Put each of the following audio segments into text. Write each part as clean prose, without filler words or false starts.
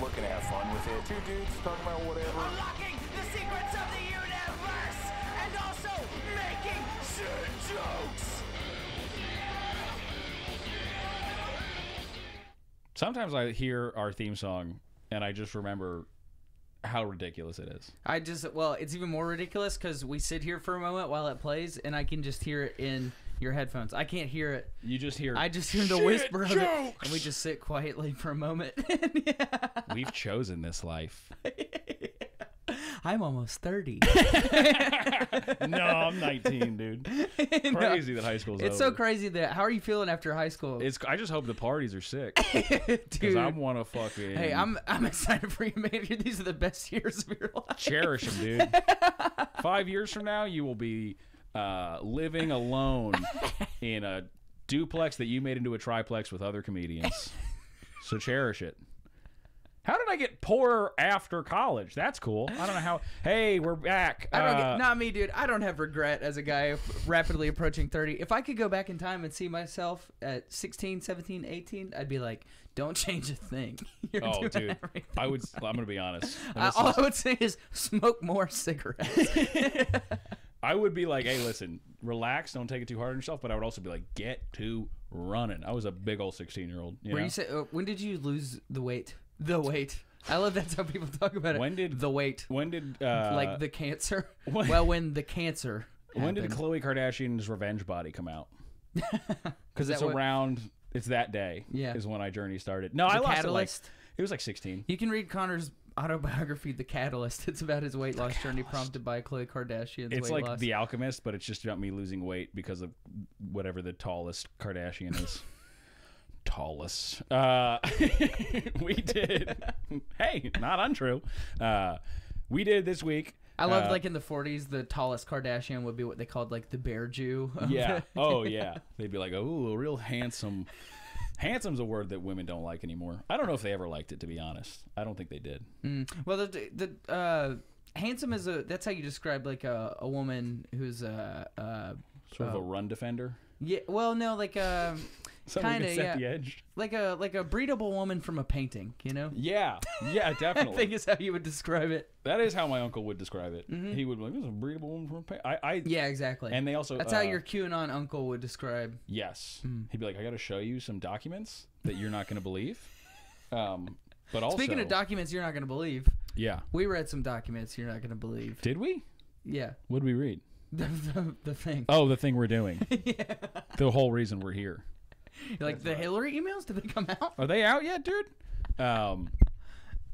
looking to have fun with it. Two dudes talking about whatever. Unlocking the secrets of the universe and also making shit jokes. Sometimes I hear our theme song and I just remember how ridiculous it is. Well, it's even more ridiculous because we sit here for a moment while it plays and I can just hear it in your headphones. I can't hear it. You just hear I just hear the whisper of it, and we just sit quietly for a moment. Yeah. We've chosen this life. I'm almost 30. No, I'm 19, dude. Crazy that high school's It's over. so crazy that. How are you feeling after high school? I just hope the parties are sick. Because Dude. I want to fucking... Hey, I'm excited for you, man. These are the best years of your life. Cherish them, dude. 5 years from now, you will be living alone in a duplex that you made into a triplex with other comedians. So cherish it. How did I get poorer after college? That's cool. I don't know how. Hey, we're back. Not me, dude. I don't have regret as a guy rapidly approaching 30. If I could go back in time and see myself at 16, 17, 18, I'd be like, don't change a thing. You're doing dude. everything. I'm going to be honest. All I would say is smoke more cigarettes. I would be like, hey, listen, relax. Don't take it too hard on yourself. But I would also be like, get to running. I was a big old 16-year-old. You say, when did you lose the weight? The weight. I love that's how people talk about it. When did the weight? When did like the cancer? When the cancer happened. When did Khloe Kardashian's revenge body come out? Because it's what, around. It's that day. Yeah. Is when our journey started. No, The I lost Catalyst? it was like 16. You can read Connor's autobiography, The Catalyst. It's about his weight loss journey prompted by Khloe Kardashian's It's weight like loss. The Alchemist, but it's just about me losing weight because of whatever the tallest Kardashian is. Tallest. We did. Hey, not untrue. We did this week. I love like in the 40s, the tallest Kardashian would be what they called like the bear Jew. Yeah. Oh, yeah. They'd be like, oh, a real handsome. Handsome's a word that women don't like anymore. I don't know if they ever liked it, to be honest. I don't think they did. Well, the handsome is that's how you describe like a woman who's Sort of a run defender. Yeah. Well, no, like Someone kind who of can set the edge. like a breedable woman from a painting. You know. Yeah. Yeah, I definitely. think is how you would describe it. That is how my uncle would describe it. He would be like, "This is a breedable woman from a painting." Yeah, exactly. And they also that's how your QAnon uncle would describe. Yes. He'd be like, I got to show you some documents that you're not going to believe. But also, Speaking of documents you're not going to believe, yeah, we read some documents you're not going to believe. did we? Yeah. What did we read? The thing. Oh, the thing we're doing. Yeah. The whole reason we're here. Like the Hillary emails, did they come out? Are they out yet, dude?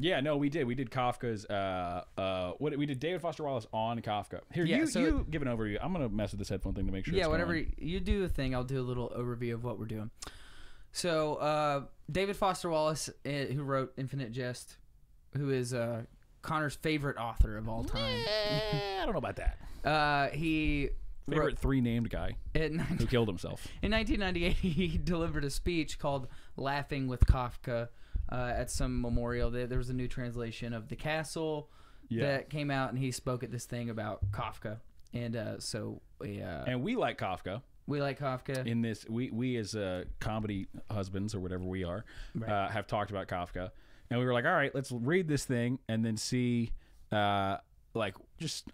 Yeah, no, we did. We did Kafka's. We did David Foster Wallace on Kafka. Here, Yeah, you give an overview. I'm gonna mess with this headphone thing to make sure. Yeah, it's whatever going. you do a thing, I'll do a little overview of what we're doing. So, David Foster Wallace, who wrote Infinite Jest, who is Connor's favorite author of all time. I don't know about that. He Favorite three named guy who killed himself. In 1998, he delivered a speech called "Laughing with Kafka" at some memorial. There was a new translation of The Castle that came out, and he spoke at this thing about Kafka. And and we like Kafka. We like Kafka. In this, we as comedy husbands or whatever we are, have talked about Kafka, and we were like, all right, let's read this thing and then see, let's just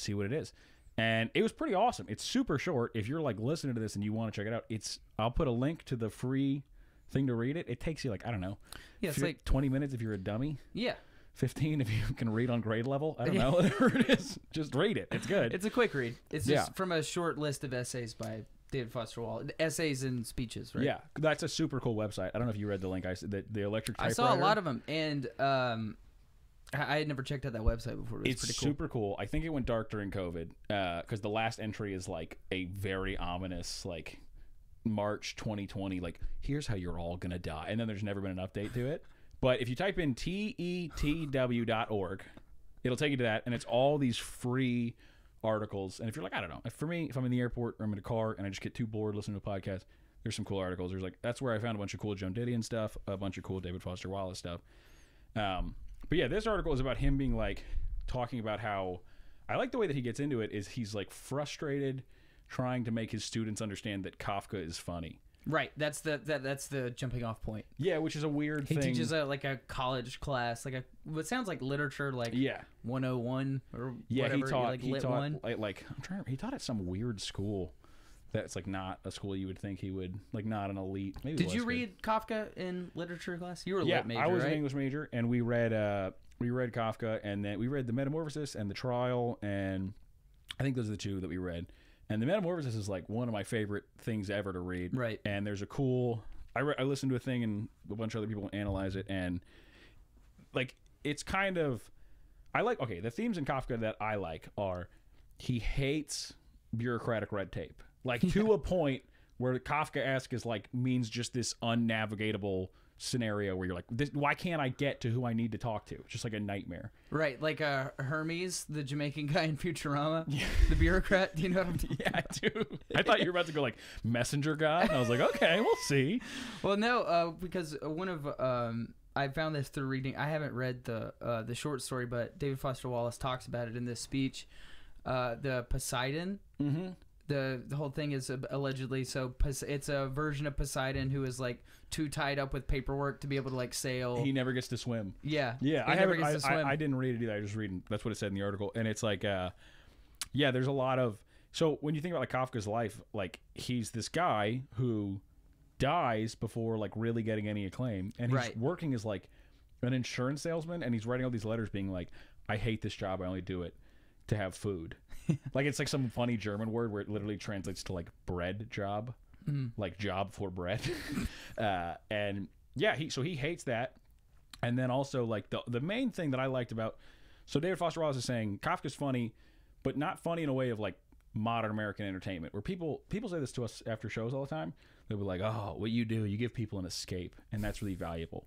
see what it is. And it was pretty awesome. It's super short. If you're like listening to this and you want to check it out, I'll put a link to the free thing to read it. It takes you like, I don't know, it's like 20 minutes if you're a dummy. Yeah. 15 if you can read on grade level. I don't know, whatever it is. Just read it. It's good. It's a quick read. It's just from a short list of essays by David Foster Wallace. Essays and speeches, right? Yeah, that's a super cool website. I don't know if you read the link. I said the electric typewriter. I saw a lot of them, and I had never checked out that website before. It was pretty cool. Super cool. I think it went dark during COVID because the last entry is like a very ominous, like March 2020. Like, here's how you're all gonna die, and then there's never been an update to it. But if you type in tetw.org, it'll take you to that, and it's all these free articles. And if you're like, I don't know, for me, if I'm in the airport or I'm in a car and I just get too bored listening to a podcast, there's some cool articles. There's like, that's where I found a bunch of cool Joan Didion stuff, a bunch of cool David Foster Wallace stuff. But yeah, this article is about him being like talking about how I like the way that he gets into it is he's like frustrated trying to make his students understand that Kafka is funny. Right. That's the jumping off point. Yeah, which is a weird He thing. teaches like a college class, like what sounds like literature, like 101 or whatever. he taught lit one. like I'm trying. He taught at some weird school. That's like not a school you would think he would, like not an elite. Maybe Did you read Kafka in literature class? You were a lit major, I was right? an English major, and we read Kafka, and then we read The Metamorphosis and The Trial, and I think those are the two that we read. And The Metamorphosis is like one of my favorite things ever to read. Right. And there's a cool. I listened to a thing and a bunch of other people analyze it, and like it's kind of. The themes in Kafka that I like are he hates bureaucratic red tape. Like to a point where Kafka-esque is like means just this unnavigatable scenario where you're like, why can't I get to who I need to talk to? It's just like a nightmare. Right, like Hermes, the Jamaican guy in Futurama, the bureaucrat. Do you know what I'm talking about? I do. I thought you were about to go like messenger guy, and I was like, okay, we'll see. Well, no, because one of I found this through reading. I haven't read the short story, but David Foster Wallace talks about it in this speech. The Poseidon. Mm-hmm. The whole thing is allegedly it's a version of Poseidon who is like too tied up with paperwork to be able to like sail. He never gets to swim. Yeah. I didn't read it either. I was just reading. That's what it said in the article, and it's like, there's a lot of. So when you think about like Kafka's life, like he's this guy who dies before like really getting any acclaim, and he's working as like an insurance salesman, and he's writing all these letters being like, I hate this job. I only do it to have food. Like it's like some funny German word where it literally translates to like bread job, like job for bread. And yeah, he hates that. And then also like the main thing that I liked about, so David Foster Wallace is saying Kafka's funny, but not funny in a way of like modern American entertainment, where people say this to us after shows all the time. They'll be like, oh, what you do, you give people an escape, and that's really valuable.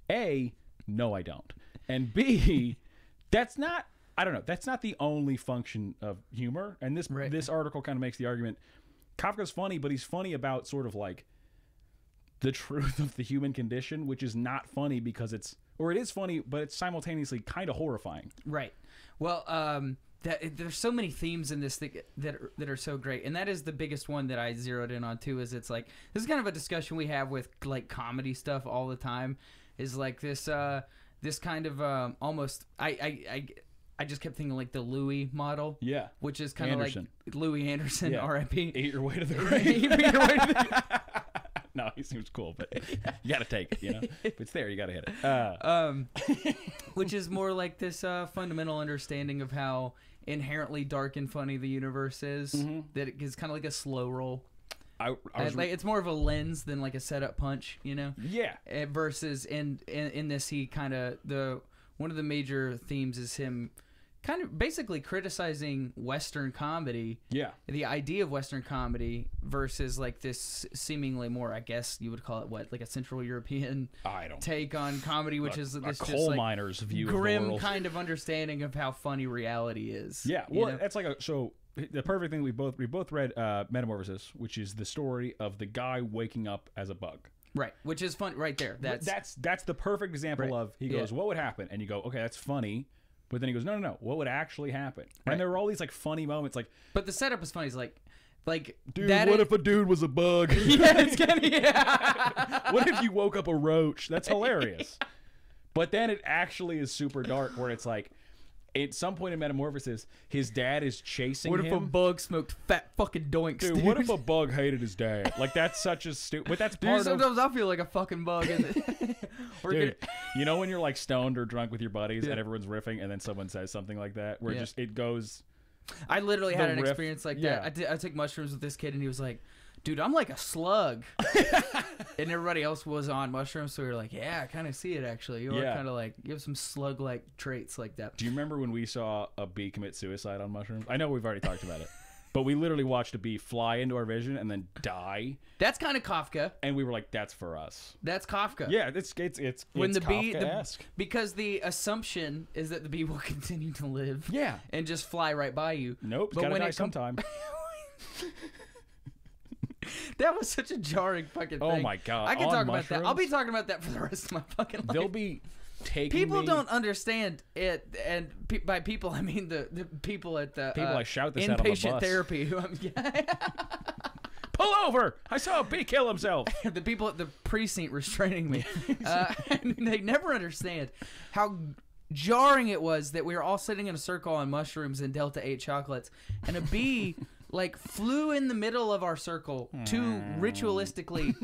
A, no, I don't. And B, that's not the only function of humor. And this article kind of makes the argument Kafka's funny, but he's funny about sort of like the truth of the human condition, which is not funny because it is funny, but it's simultaneously kind of horrifying. Right. Well, there's so many themes in this thing that are so great, and that is the biggest one that I zeroed in on too. Is it's like this is kind of a discussion we have with like comedy stuff all the time. Is like this kind of almost I just kept thinking like the Louis model. Yeah. Which is kind of like Louis Anderson, R.I.P. Ate your way to the grave. No, he seems cool, but you got to take it, you know? If it's there, you got to hit it. Which is more like this fundamental understanding of how inherently dark and funny the universe is. Mm-hmm. That it is kind of like a slow roll. It's more of a lens than like a setup punch, you know? Yeah. Versus in this, he kind of one of the major themes is him kind of basically criticizing Western comedy. Yeah. The idea of Western comedy versus like this seemingly more, I guess you would call it like a Central European take on comedy, which is this coal just like miner's view grim of the world. Kind of understanding of how funny reality is. Yeah. Well, that's like the perfect thing we both read Metamorphosis, which is the story of the guy waking up as a bug. Right, which is fun right there. That's the perfect example of he goes, what would happen? And you go, okay, that's funny. But then he goes, no, what would actually happen? Right. And there were all these like funny moments, like. But the setup is funny. It's like, dude, what if a dude was a bug? Yeah, it's gonna. What if you woke up a roach? That's hilarious. But then it actually is super dark, where it's like, at some point in Metamorphosis, his dad is chasing him. What if a bug smoked fat fucking doinks, dude? What if a bug hated his dad? Like, that's such a stupid. But that's part sometimes I feel like a fucking bug. Dude, you know when you're like stoned or drunk with your buddies and everyone's riffing, and then someone says something like that, where it goes. I literally had an experience like that. I took mushrooms with this kid, and he was like, dude, I'm like a slug. And everybody else was on mushrooms, so we were like, yeah, I kind of see it, actually. You're kind of like, you have some slug-like traits like that. Do you remember when we saw a bee commit suicide on mushrooms? I know we've already talked about it. But we literally watched a bee fly into our vision and then die. That's kind of Kafka. And we were like, that's for us. That's Kafka. Yeah, it's when the Kafka-esque. Because the assumption is that the bee will continue to live. Yeah. And just fly right by you. Nope, it's got to die sometime. That was such a jarring fucking thing. Oh my god! I can talk about that. I'll be talking about that for the rest of my fucking life. They'll be taking people don't understand it, and by people I mean the people at the people I shout this out on the bus. Inpatient therapy. Who pull over. I saw a bee kill himself. The people at the precinct restraining me. And they never understand how jarring it was that we were all sitting in a circle on mushrooms and Delta 8 chocolates, and a bee like flew in the middle of our circle to ritualistically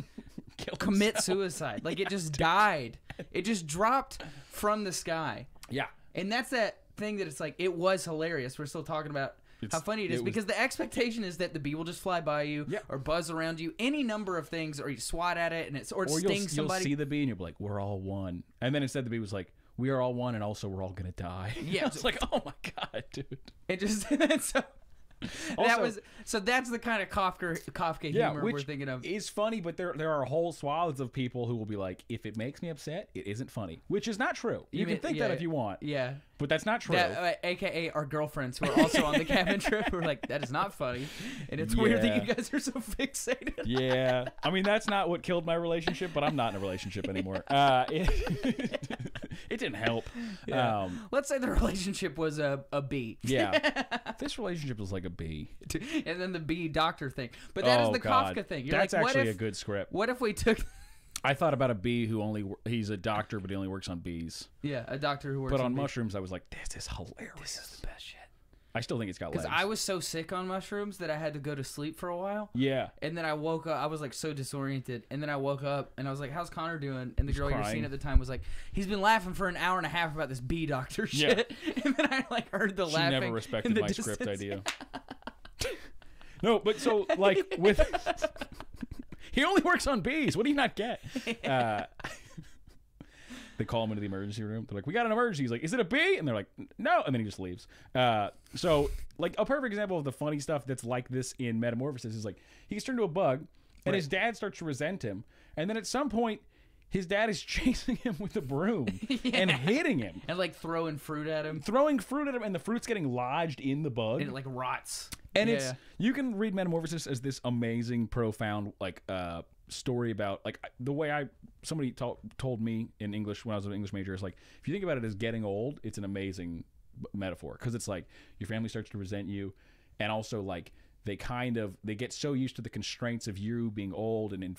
commit suicide. Like it just died. It just dropped from the sky. Yeah. And that's that thing that it's like, it was hilarious. We're still talking about how funny it is because the expectation is that the bee will just fly by you or buzz around you, any number of things, or you swat at it and it stings somebody. You'll see the bee and you'll be like, we're all one. And then instead the bee was like, we are all one and also we're all going to die. Yeah. It's like, oh my God, dude. It just, so that's the kind of Kafka humor we're thinking of. Is funny, but there are whole swaths of people who will be like, if it makes me upset, it isn't funny, which is not true. You can think that if you want. Yeah. But that's not true. AKA our girlfriends who are also on the cabin trip were like, that is not funny. And it's weird that you guys are so fixated. Yeah. I mean, that's not what killed my relationship, but I'm not in a relationship anymore. It didn't help. Yeah. Let's say the relationship was a bee. Yeah. This relationship was like a bee. And then the bee doctor thing. But that is the Kafka thing. You're that's like, actually a good script. What if we took... I thought about a bee who he's a doctor, but he only works on bees. Yeah, a doctor who works on bees. mushrooms, I was like, this is hilarious. This is the best shit. I still think it's got legs. Because I was so sick on mushrooms that I had to go to sleep for a while. Yeah. And then I woke up. I was like so disoriented. And then I woke up and I was like, how's Connor doing? And the girl you're seeing at the time was like, he's been laughing for an hour and a half about this bee doctor shit. And then I like heard the laughing. She never respected my script idea. No, but so like with... He only works on bees. What do you not get? They call him into the emergency room. They're like, we got an emergency. He's like, is it a bee? And they're like, no. And then he just leaves. So, like, a perfect example of the funny stuff that's like this in Metamorphosis is, like, he gets turned into a bug, and his dad starts to resent him. And then at some point, his dad is chasing him with a broom and hitting him. And, like, throwing fruit at him. And the fruit's getting lodged in the bug. And it, like, rots. And you can read Metamorphosis as this amazing, profound, like, story about, like, the way somebody told me in English when I was an English major is like, if you think about it as getting old, it's an amazing metaphor, because it's like your family starts to resent you, and also like they get so used to the constraints of you being old and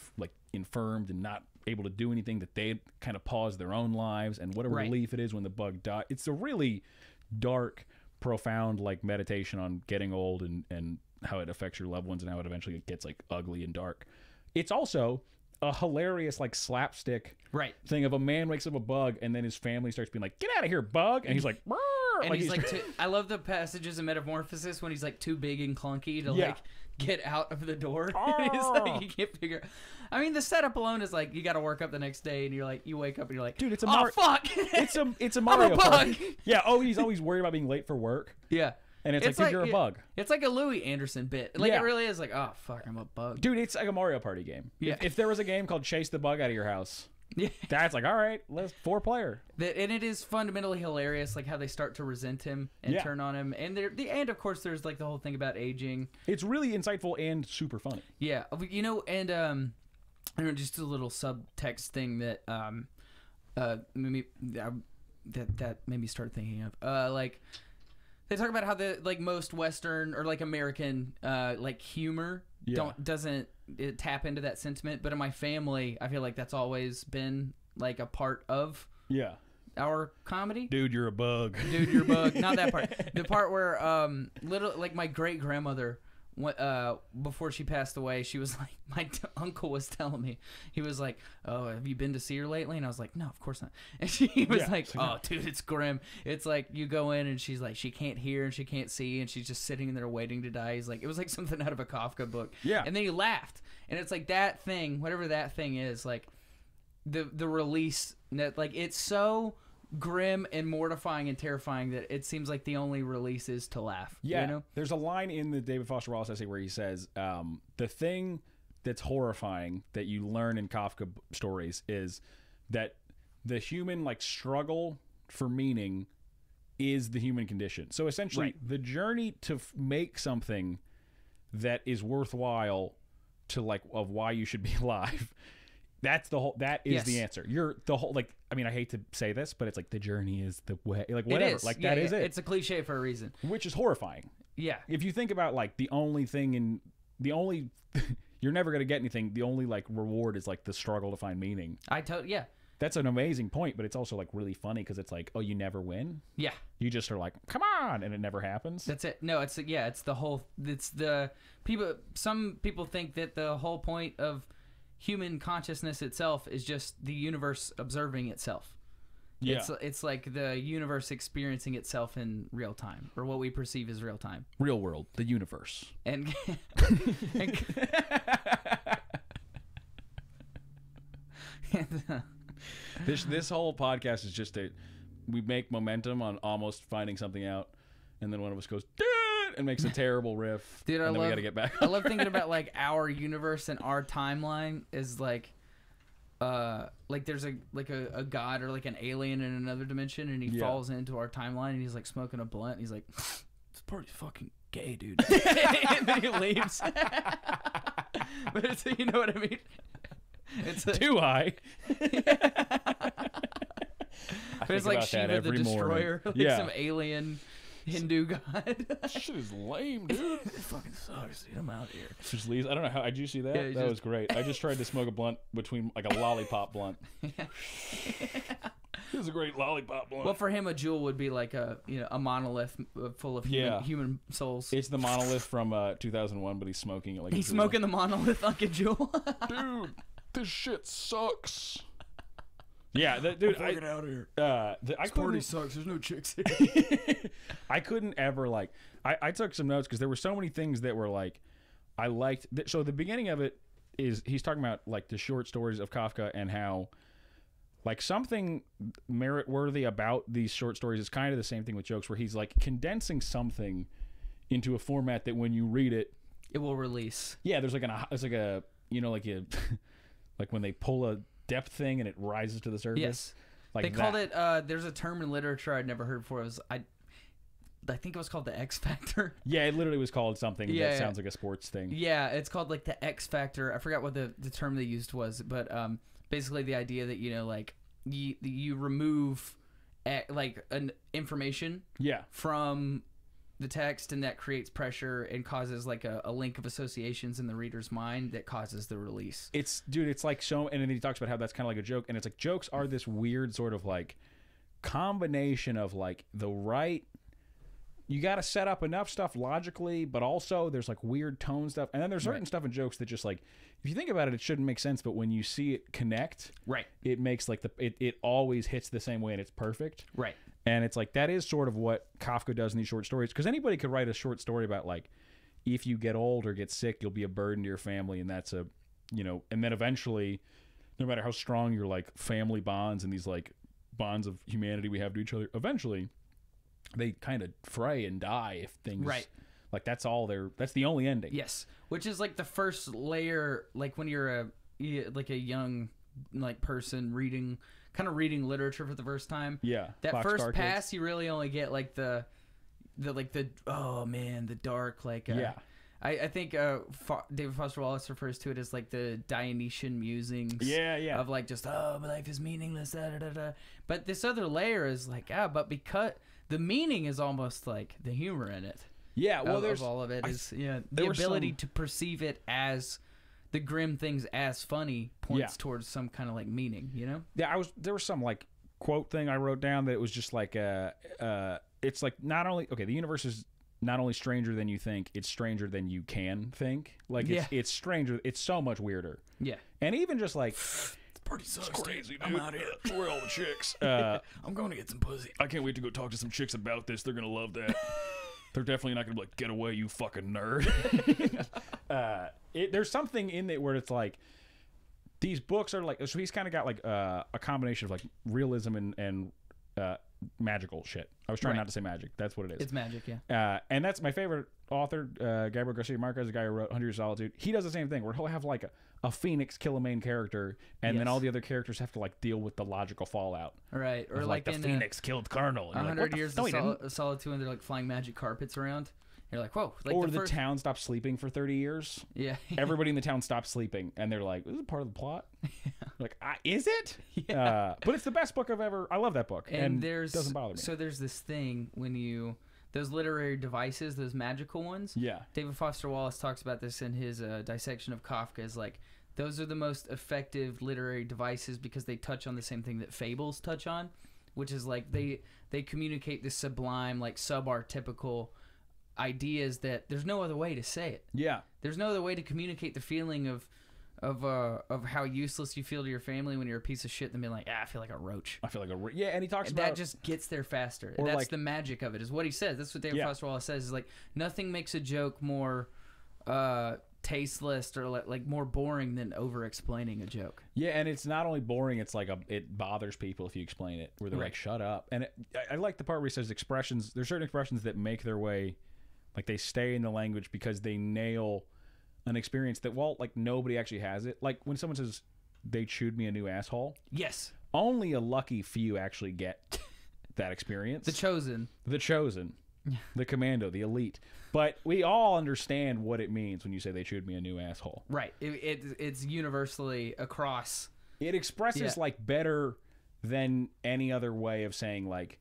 infirmed and not able to do anything that they kind of pause their own lives, and what a relief it is when the bug dies. It's a really dark, profound like meditation on getting old and how it affects your loved ones and how it eventually gets like ugly and dark. It's also a hilarious like slapstick thing of a man wakes up a bug and then his family starts being like, get out of here, bug, and he's like, brr! And he's like I love the passages in Metamorphosis when he's like too big and clunky to like get out of the door. And he's like, you can't figure. I mean, the setup alone is like you got to work up the next day, and you wake up and you're like, dude, it's a fuck, it's a Mario Party. Yeah. Oh, he's always worried about being late for work. Yeah. And it's like, dude, you're a bug. It's like a Louis Anderson bit. Like, it really is like, oh, fuck, I'm a bug. Dude, it's like a Mario Party game. Yeah. If there was a game called Chase the Bug Out of Your House, that's like, all right, let's 4-player. And it is fundamentally hilarious, like how they start to resent him and turn on him. And of course, there's like the whole thing about aging. It's really insightful and super funny. Yeah. You know, and I don't know, just a little subtext thing that that made me start thinking of. Like, they talk about how the like most Western or like American like humor doesn't tap into that sentiment, but in my family, I feel like that's always been like a part of our comedy. Dude, you're a bug. Dude, you're a bug. Not that part. The part where like my great grandmother, before she passed away, she was like, my uncle was telling me, he was like, oh, have you been to see her lately? And I was like, no, of course not. And she was like, oh, dude, it's grim. It's like you go in and she's like, she can't hear and she can't see and she's just sitting there waiting to die. He's like, it was like something out of a Kafka book. Yeah. And then he laughed. And it's like that thing, whatever that thing is, like the release, like it's so grim and mortifying and terrifying that it seems like the only release is to laugh. Yeah. You know? There's a line in the David Foster Wallace essay where he says, the thing that's horrifying that you learn in Kafka stories is that the human like struggle for meaning is the human condition. So essentially the journey to make something that is worthwhile to like of why you should be alive, that is the answer. You're the whole, like, I mean, I hate to say this, but it's like the journey is the way, like whatever. It is. Like that is it. It's a cliche for a reason. Which is horrifying. Yeah. If you think about like the only you're never going to get anything. The only like reward is like the struggle to find meaning. Yeah. That's an amazing point, but it's also like really funny because it's like, oh, you never win. Yeah. You just are like, come on, and it never happens. That's it. No, it's the whole. It's the people. Some people think that the whole point of human consciousness itself is just the universe observing itself. Yeah. It's like the universe experiencing itself in real time, or what we perceive as real time. Real world, the universe. And This whole podcast is just we make momentum on almost finding something out, and then one of us goes, dude, and makes a terrible riff. Dude, and then we got to get back. I love thinking about like our universe and our timeline is like there's a god or like an alien in another dimension, and he falls into our timeline, and he's like smoking a blunt, and he's like, this party's fucking gay, dude. And then he leaves. But it's, you know what I mean? It's like, too high. There's like Shiva the Destroyer, like some alien Hindu god. This shit is lame, dude. It fucking sucks, dude. I'm out here. Just leaves. I don't know how. Did you see that? Yeah, that was great. I just tried to smoke a blunt between like a lollipop blunt. This is a great lollipop blunt. Well, for him, a jewel would be like a monolith full of human souls. It's the monolith from 2001, but he's smoking it like he's smoking the monolith like a jewel. Dude, this shit sucks. Yeah, dude, Get out of here. This party sucks. There's no chicks here. I couldn't ever like. I took some notes because there were so many things that were like I liked. So the beginning of it is he's talking about like the short stories of Kafka and how like something merit-worthy about these short stories is kind of the same thing with jokes, where he's like condensing something into a format that when you read it, it will release. Yeah, there's like a you know, like a like when they pull a depth thing and it rises to the surface. Yes, like they called it. There's a term in literature I'd never heard before. It was I think it was called the X Factor. Yeah, it literally was called something that sounds like a sports thing. Yeah, it's called like the X Factor. I forgot what the term they used was, but basically the idea that, you know, like you remove like an information from the text, and that creates pressure and causes like a link of associations in the reader's mind that causes the release. It's like so, and then he talks about how that's kind of like a joke, and it's like jokes are this weird sort of like combination of like the right. You got to set up enough stuff logically, but also there's like weird tone stuff, and then there's certain stuff in jokes that just like, if you think about it, it shouldn't make sense, but when you see it connect, it makes like it always hits the same way, and it's perfect, And it's like that is sort of what Kafka does in these short stories, because anybody could write a short story about like, if you get old or get sick, you'll be a burden to your family, and that's a, you know, and then eventually, no matter how strong your like family bonds and these like bonds of humanity we have to each other, eventually they kind of fray and die if things like that's the only ending. Yes, which is like the first layer, like when you're a young like person reading literature for the first time. Yeah, that first pass kids. You really only get like the oh man, the dark like I think David Foster Wallace refers to it as like the Dionysian musings. Yeah. Of like just, oh, my life is meaningless. Da, da, da, da. But this other layer is like, but because the meaning is almost like the humor in it. Yeah, well, there's all of it is the ability to perceive it as the grim things as funny points towards some kind of like meaning, you know? Yeah, there was some like quote thing I wrote down that it was just like it's like not only the universe is not only stranger than you think, it's stranger than you can think. Like it's stranger, it's so much weirder. Yeah. And even just like party sucks. It's crazy, dude. I'm out here. Where are all the chicks? I'm going to get some pussy. I can't wait to go talk to some chicks about this. They're gonna love that. They're definitely not gonna be like, get away, you fucking nerd. There's something in it where it's like these books are like, so he's kind of got like a combination of like realism and magical shit. I was trying not to say magic. That's what it is. It's magic, yeah. And that's my favorite author, Gabriel Garcia Marquez, the guy who wrote 100 Years of Solitude. He does the same thing where he'll have like a phoenix kill a main character, and then all the other characters have to like deal with the logical fallout. Right. Or like the phoenix killed Colonel. 100 Years of Solitude, and they're like flying magic carpets around. You're like, whoa. Like or the town stops sleeping for 30 years. Yeah. Everybody in the town stops sleeping, and they're like, this is part of the plot. Yeah. Like, is it? Yeah. But it's the best book I've ever... I love that book, and it doesn't bother me. So there's this thing when you... those literary devices, those magical ones. Yeah. David Foster Wallace talks about this in his dissection of Kafka. Is like those are the most effective literary devices because they touch on the same thing that fables touch on, which is like they communicate this sublime, like subarchetypical ideas that there's no other way to say it. Yeah. There's no other way to communicate the feeling of how useless you feel to your family when you're a piece of shit than being like, I feel like a roach. I feel like yeah, and he talks And about that just gets there faster. Or That's like- the magic of it, is what he says. That's what David Foster Wallace says. Is like nothing makes a joke more tasteless or like more boring than over explaining a joke. Yeah, and it's not only boring; it's like it bothers people if you explain it, where they're like, "Shut up." And I like the part where he says expressions. There's certain expressions that make their way, like they stay in the language because they nail an experience that, well, like nobody actually has it. Like when someone says, "They chewed me a new asshole." Yes, Only a lucky few actually get that experience. the chosen. The chosen, the commando, the elite. But we all understand what it means when you say they chewed me a new asshole. Right. It's universally across. It expresses like better than any other way of saying like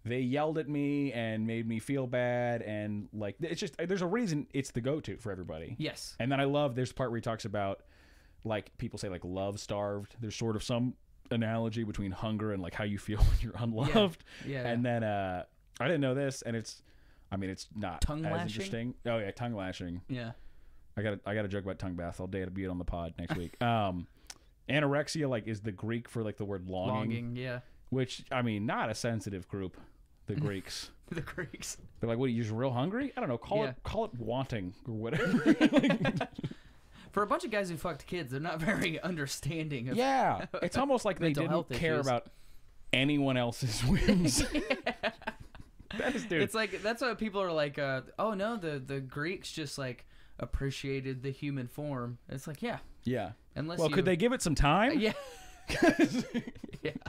they yelled at me and made me feel bad, and like it's just there's a reason it's the go-to for everybody. Yes. And then I love there's the part where he talks about like people say like love starved. There's sort of some analogy between hunger and like how you feel when you're unloved. Yeah. And then I didn't know this, and it's not Tongue as lashing? interesting. Oh yeah, tongue lashing. Yeah. I got a joke about tongue bath. I'll dare be it on the pod next week. Anorexia like is the Greek for like the word longing. Longing. Yeah. Which not a sensitive group. The Greeks. The Greeks. They're like, what? You're just real hungry? I don't know. Call it wanting or whatever. For a bunch of guys who fucked kids, they're not very understanding. Of Yeah, it's almost like they Mental didn't health care issues. about anyone else's whims. That is, dude. It's like that's why people are like, oh no, the Greeks just like appreciated the human form. It's like, yeah, unless well, could they give it some time? Yeah.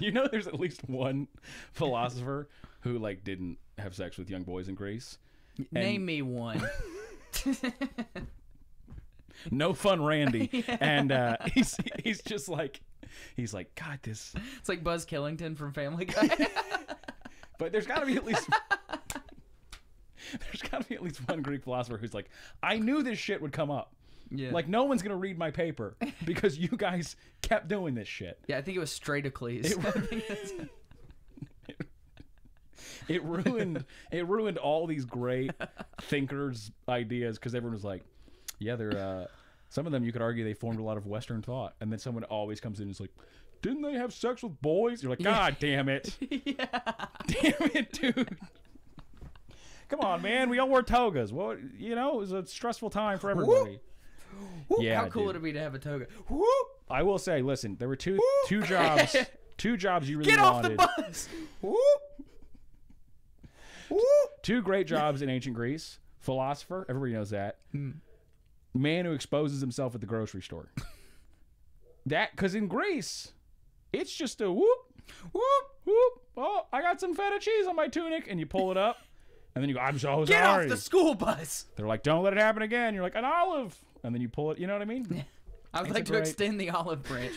You know, there's at least one philosopher who like didn't have sex with young boys in Greece. Name me one. No Fun Randy. And he's just like, God, this. It's like Buzz Killington from Family Guy. But there's got to be at least. There's got to be at least one Greek philosopher who's like, I knew this shit would come up. Yeah. Like, no one's going to read my paper because you guys kept doing this shit. Yeah, I think it was Stradicles. It ruined all these great thinkers' ideas because everyone was like, yeah, they're some of them you could argue they formed a lot of Western thought, and then someone always comes in and is like, didn't they have sex with boys? You're like, God damn it. Yeah. Damn it, dude. Come on, man. We all wore togas. Well, it was a stressful time for everybody. Yeah, How cool dude. would it be to have a toga? I will say, listen, there were two jobs you really Get off wanted. the bus. Two great jobs in ancient Greece. Philosopher, everybody knows that. Man who exposes himself at the grocery store. That, because in Greece, it's just a whoop, whoop, whoop. Oh, I got some feta cheese on my tunic. And you pull it up. And then you go, I'm so Get sorry. off the school bus. They're like, don't let it happen again. You're like, an olive. And then you pull it. You know what I mean? I would It's like a to great- extend the olive branch.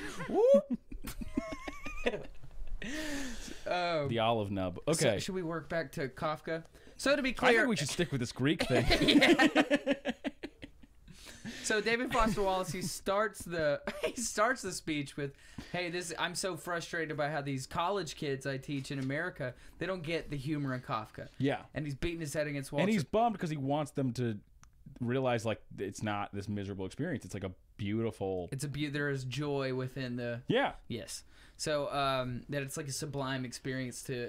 The olive nub. So Okay. should we work back to Kafka? So to be I clear, think we should stick with this Greek thing. so David Foster Wallace, he starts the speech with, "Hey, I'm so frustrated by how these college kids I teach in America, they don't get the humor in Kafka." Yeah. And he's beating his head against walls. And he's bummed because he wants them to realize like it's not this miserable experience. It's like a beautiful. there is joy within the Yeah. yes. So that it's like a sublime experience to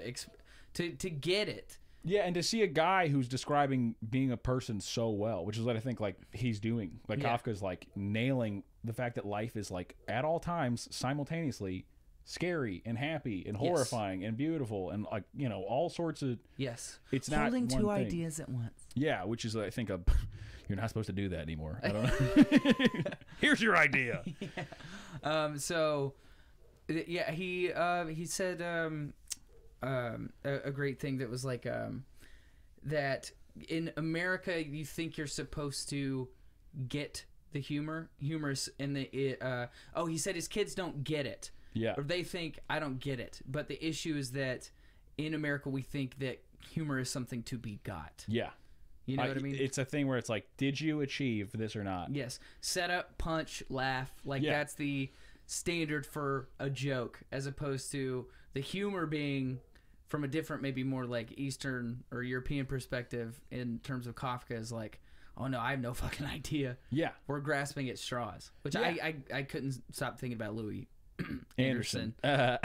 get it. Yeah, and to see a guy who's describing being a person so well, which is what I think like he's doing. Like Yeah. Kafka's like nailing the fact that life is like at all times simultaneously scary and happy and horrifying and beautiful and like all sorts of Yes. It's not holding two one thing. ideas at once. Yeah, which is I think you're not supposed to do that anymore. I don't know. Here's your idea. So yeah, he said a great thing that was like that in America you think you're supposed to get the humorous in the he said his kids don't get it. Yeah. Or they think I don't get it. But the issue is that in America we think that humor is something to be got. Yeah. You know what I mean? It's a thing where it's like, did you achieve this or not? Yes. Set up, punch, laugh. Like, Yeah. that's the standard for a joke, as opposed to the humor being from a different, maybe more like Eastern or European perspective in terms of Kafka is like, oh no, I have no fucking idea. Yeah. We're grasping at straws, which Yeah. I couldn't stop thinking about Louis Anderson. But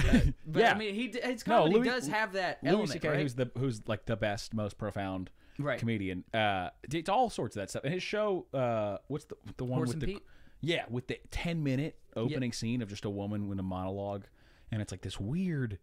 yeah. I mean, his comedy Louis- does have that Louis element, C.K., right? who's like the best, most profound Right. comedian. It's all sorts of that stuff. And his show, what's the one Horse with and the Pete? yeah, with the 10-minute opening scene of just a woman with a monologue, and it's like this weird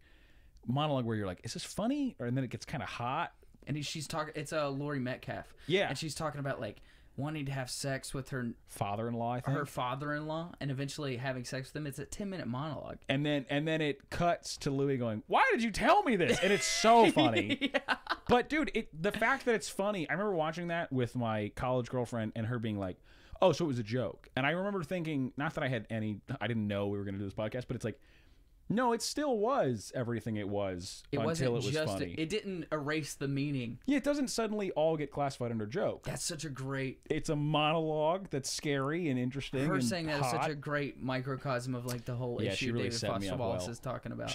monologue where you're like, is this funny? And then it gets kind of hot. And she's talking. It's a Laurie Metcalf. Yeah. And she's talking about like wanting to have sex with her Father-in-law, I think. her father-in-law, and eventually having sex with him. It's a 10-minute monologue. And then it cuts to Louis going, "Why did you tell me this?" And it's so funny. But dude, the fact that it's funny, I remember watching that with my college girlfriend and her being like, "Oh, so it was a joke." And I remember thinking, not that I didn't know we were going to do this podcast, but it's like, no, it still was everything it was until it was funny. It didn't erase the meaning. Yeah, it doesn't suddenly all get classified under joke. That's such a great. It's a monologue that's scary and interesting. Her and saying that is hot. such a great microcosm of like the whole Yeah, issue she really David set me Foster up Wallace well. is talking about.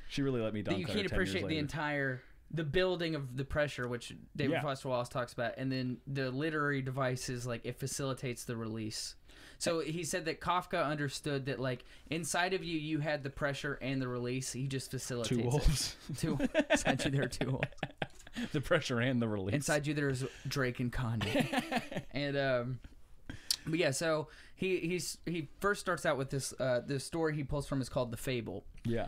She really let me dunk You on her can't 10 years appreciate the later. entire the building of the pressure, which David Yeah. Foster Wallace talks about, and then the literary device is like it facilitates the release. So he said that Kafka understood that like inside of you, you had the pressure and the release. He just facilitates Two wolves. it. Inside you, there are two wolves. The pressure and the release. Inside you, there's Drake and Kanye. And but yeah, so he first starts out with this the story he pulls from is called The Fable. Yeah.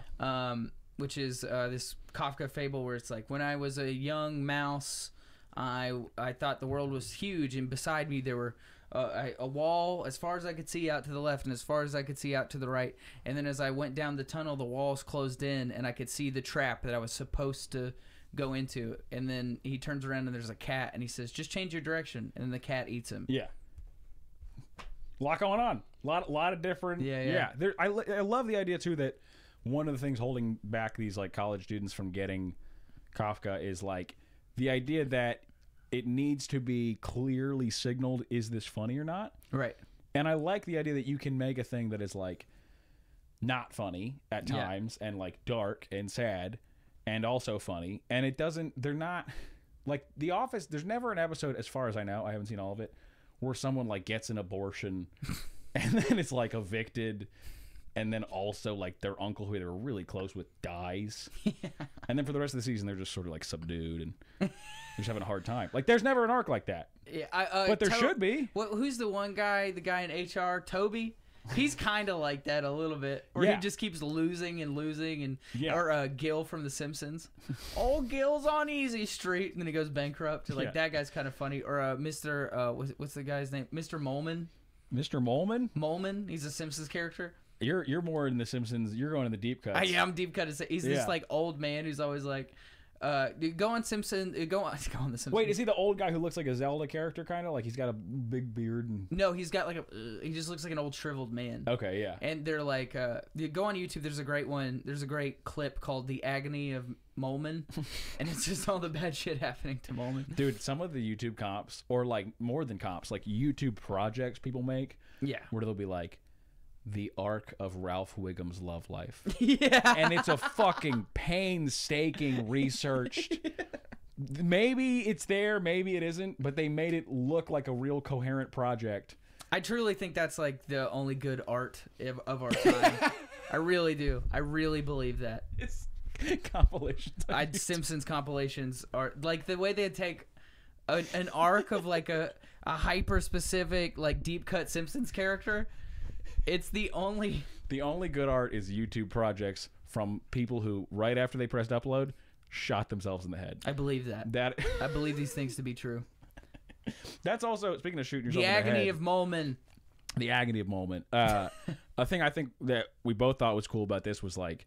Which is this Kafka fable where it's like, when I was a young mouse, I thought the world was huge, and beside me there were a wall as far as I could see out to the left and as far as I could see out to the right. And then as I went down the tunnel, the walls closed in, and I could see the trap that I was supposed to go into. And then he turns around and there's a cat, and he says, "Just change your direction," and then the cat eats him. Yeah. A lot going on. A lot of different. Yeah. I love the idea too that one of the things holding back these like college students from getting Kafka is like the idea that it needs to be clearly signaled, is this funny or not? Right. And I like the idea that you can make a thing that is like not funny at times and like dark and sad and also funny. And it doesn't, they're not like The Office. There's never an episode, as far as I know, I haven't seen all of it, where someone like gets an abortion and then it's like evicted. And then also, like, their uncle, who they were really close with, dies. And then for the rest of the season, they're just sort of, like, subdued and just having a hard time. Like, there's never an arc like that. Yeah, But there should be. Who's the one guy, the guy in HR, Toby? He's kind of like that a little bit. Where Yeah. he just keeps losing and losing. And Yeah. Or Gil from The Simpsons. Old Gil's on Easy Street. And then he goes bankrupt. Like, Yeah. that guy's kind of funny. Or Mr. What's the guy's name? Mr. Molman? Mr. Molman? Molman? He's a Simpsons character. You're more in The Simpsons. You're going in the deep cuts. Yeah, I'm deep cut. He's this, like, old man who's always like, go on Simpson. Go on The Simpsons. Wait, is he the old guy who looks like a Zelda character, kind of? Like, he's got a big beard and... No, he's got like he just looks like an old shriveled man. Okay, yeah. And they're like, you go on YouTube. There's a great one. There's a great clip called "The Agony of Molman," and it's just all the bad shit happening to Molman. Dude, some of the YouTube comps, or like more than comps, like YouTube projects people make, Yeah. where they'll be like, the arc of Ralph Wiggum's love life. Yeah. And it's a fucking painstaking researched. Maybe it's there, maybe it isn't, but they made it look like a real coherent project. I truly think that's like the only good art of our time. I really do. I really believe that. It's compilations. Simpsons compilations are like the way they take an arc of like a hyper specific like deep cut Simpsons character. It's the only good art is YouTube projects from people who, right after they pressed upload, shot themselves in the head. I believe that. I believe these things to be true. That's also, speaking of shooting yourself The in the agony head, of Molman. the agony of Molman. A thing I think that we both thought was cool about this was like,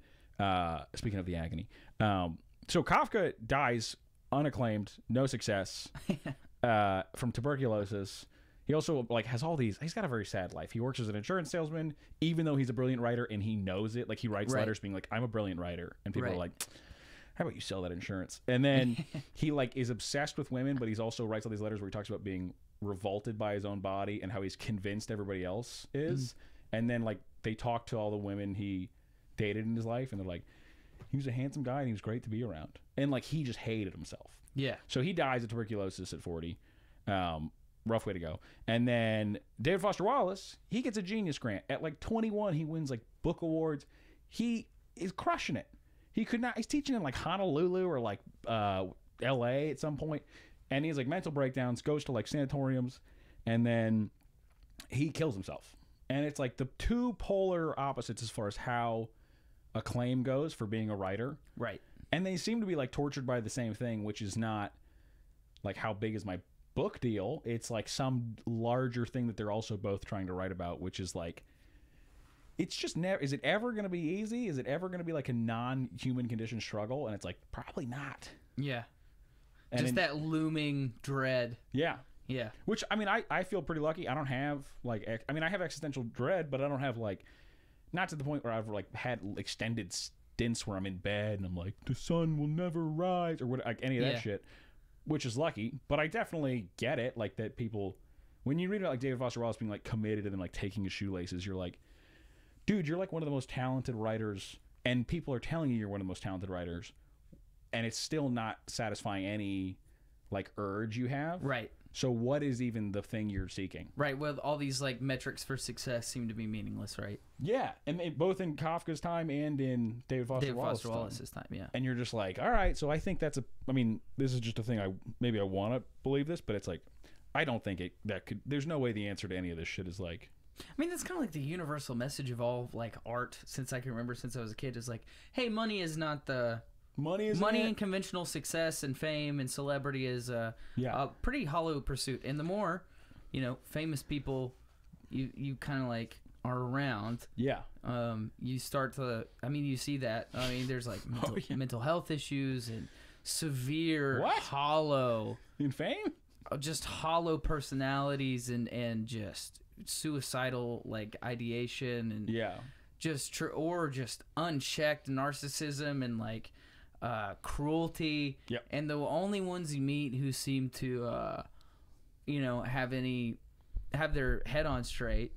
speaking of the agony, so Kafka dies unacclaimed, no success, from tuberculosis. He also like has all these. He's got a very sad life. He works as an insurance salesman, even though he's a brilliant writer, and he knows it. Like he writes letters being like, "I'm a brilliant writer," and people are like, how about you sell that insurance? And then he like is obsessed with women, but he's also writes all these letters where he talks about being revolted by his own body and how he's convinced everybody else is. And then like they talk to all the women he dated in his life, and they're like, he was a handsome guy and he was great to be around. And like he just hated himself. Yeah. So he dies of tuberculosis at 40. Rough way to go. And then David Foster Wallace, he gets a Genius Grant. At like 21, he wins like book awards. He is crushing it. He could not, he's teaching in like Honolulu or like LA at some point. And he's like mental breakdowns, goes to like sanatoriums, and then he kills himself. And it's like the two polar opposites as far as how acclaim goes for being a writer. Right. And they seem to be like tortured by the same thing, which is not like how big is my book deal. It's like some larger thing that they're also both trying to write about, which is like, it's just never, is it ever going to be easy? Is it ever going to be like a non-human condition struggle? And it's like, probably not. Yeah. And just that looming dread. Yeah. Yeah. Which, I mean, I feel pretty lucky. I don't have like, I mean, I have existential dread, but I don't have like, not to the point where I've like had extended stints where I'm in bed and I'm like, the sun will never rise or what, like any of that shit, which is lucky. But I definitely get it. Like that people, when you read about like David Foster Wallace being like committed and then like taking his shoelaces, you're like, dude, you're like one of the most talented writers, and people are telling you you're one of the most talented writers, and it's still not satisfying any like urge you have. Right. So what is even the thing you're seeking? Right. Well, all these like metrics for success seem to be meaningless, right? Yeah, and both in Kafka's time and in David Foster Wallace's time. Yeah. And you're just like, all right, so I think that's a. I mean, this is just a thing. I want to believe this, but it's like, I don't think that could. There's no way the answer to any of this shit is like. I mean, that's kind of like the universal message of all like art since I can remember since I was a kid is like, hey, money is not the money and conventional success and fame and celebrity is a pretty hollow pursuit. And the more, famous people you kind of like are around. Yeah. You start to. I mean, you see that. I mean, there's like mental health issues and severe hollow in fame. Just hollow personalities and just suicidal like ideation and just unchecked narcissism and like cruelty. And the only ones you meet who seem to have their head on straight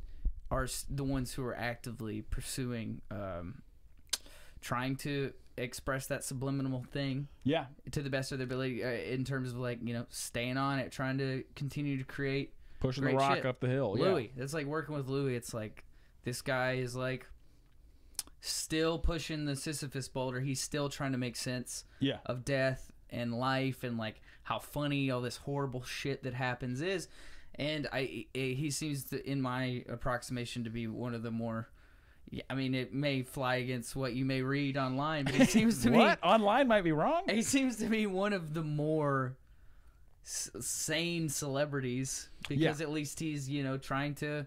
are the ones who are actively pursuing trying to express that subliminal thing to the best of their ability in terms of like staying on it, trying to continue to create, pushing the rock up the hill. Louis, it's like working with Louis. It's like this guy is like still pushing the Sisyphus boulder. He's still trying to make sense of death and life and like how funny all this horrible shit that happens is. And he seems to, in my approximation, to be one of the more. I mean, it may fly against what you may read online, but he seems to what? Online might be wrong? He seems to be one of the more sane celebrities because at least he's, trying to...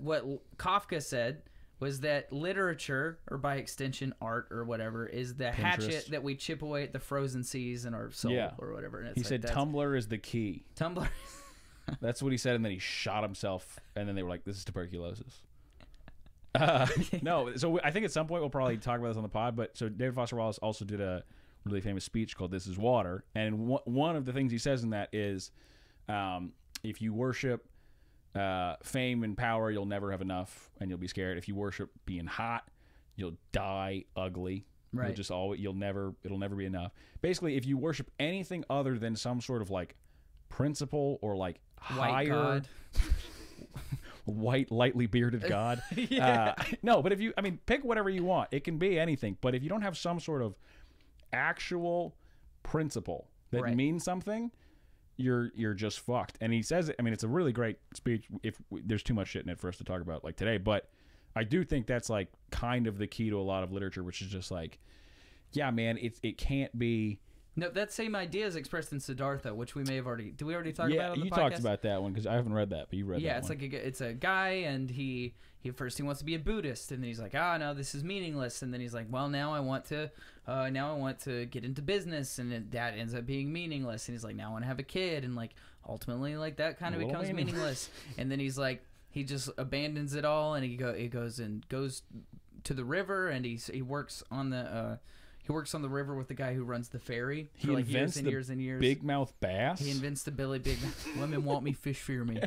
what Kafka said was that literature, or by extension art or whatever, is the hatchet that we chip away at the frozen seas in our soul or whatever. And it's he said Tumblr is the key. Tumblr. That's what he said, and then he shot himself, and then they were like, this is tuberculosis. No, so I think at some point we'll probably talk about this on the pod, but so David Foster Wallace also did a really famous speech called This Is Water, and one of the things he says in that is if you worship fame and power, you'll never have enough, and you'll be scared. If you worship being hot, you'll die ugly. Right. It'll never be enough. Basically, if you worship anything other than some sort of like principle or like White God. White, lightly bearded God. No, but pick whatever you want. It can be anything. But if you don't have some sort of actual principle that means something, you're just fucked. And he says it. I mean, it's a really great speech. There's too much shit in it for us to talk about like today, but I do think that's like kind of the key to a lot of literature, which is just like, yeah, man, it can't be. No, that same idea is expressed in Siddhartha, which we may have already. Did we already talk about it on the podcast? You talked about that one because I haven't read that, but you read that one. Yeah, it's like it's a guy, and he first wants to be a Buddhist, and then he's like, no, this is meaningless, and then he's like, well, now I want to get into business, and that ends up being meaningless, and he's like, now I want to have a kid, and like ultimately like that kind of becomes meaningless, and then he's like, he just abandons it all, and he goes to the river, and he works on the. He works on the river with the guy who runs the ferry He for like invents years and the years and years. big mouth bass. He invents the Billy Big Women want me, fish fear me.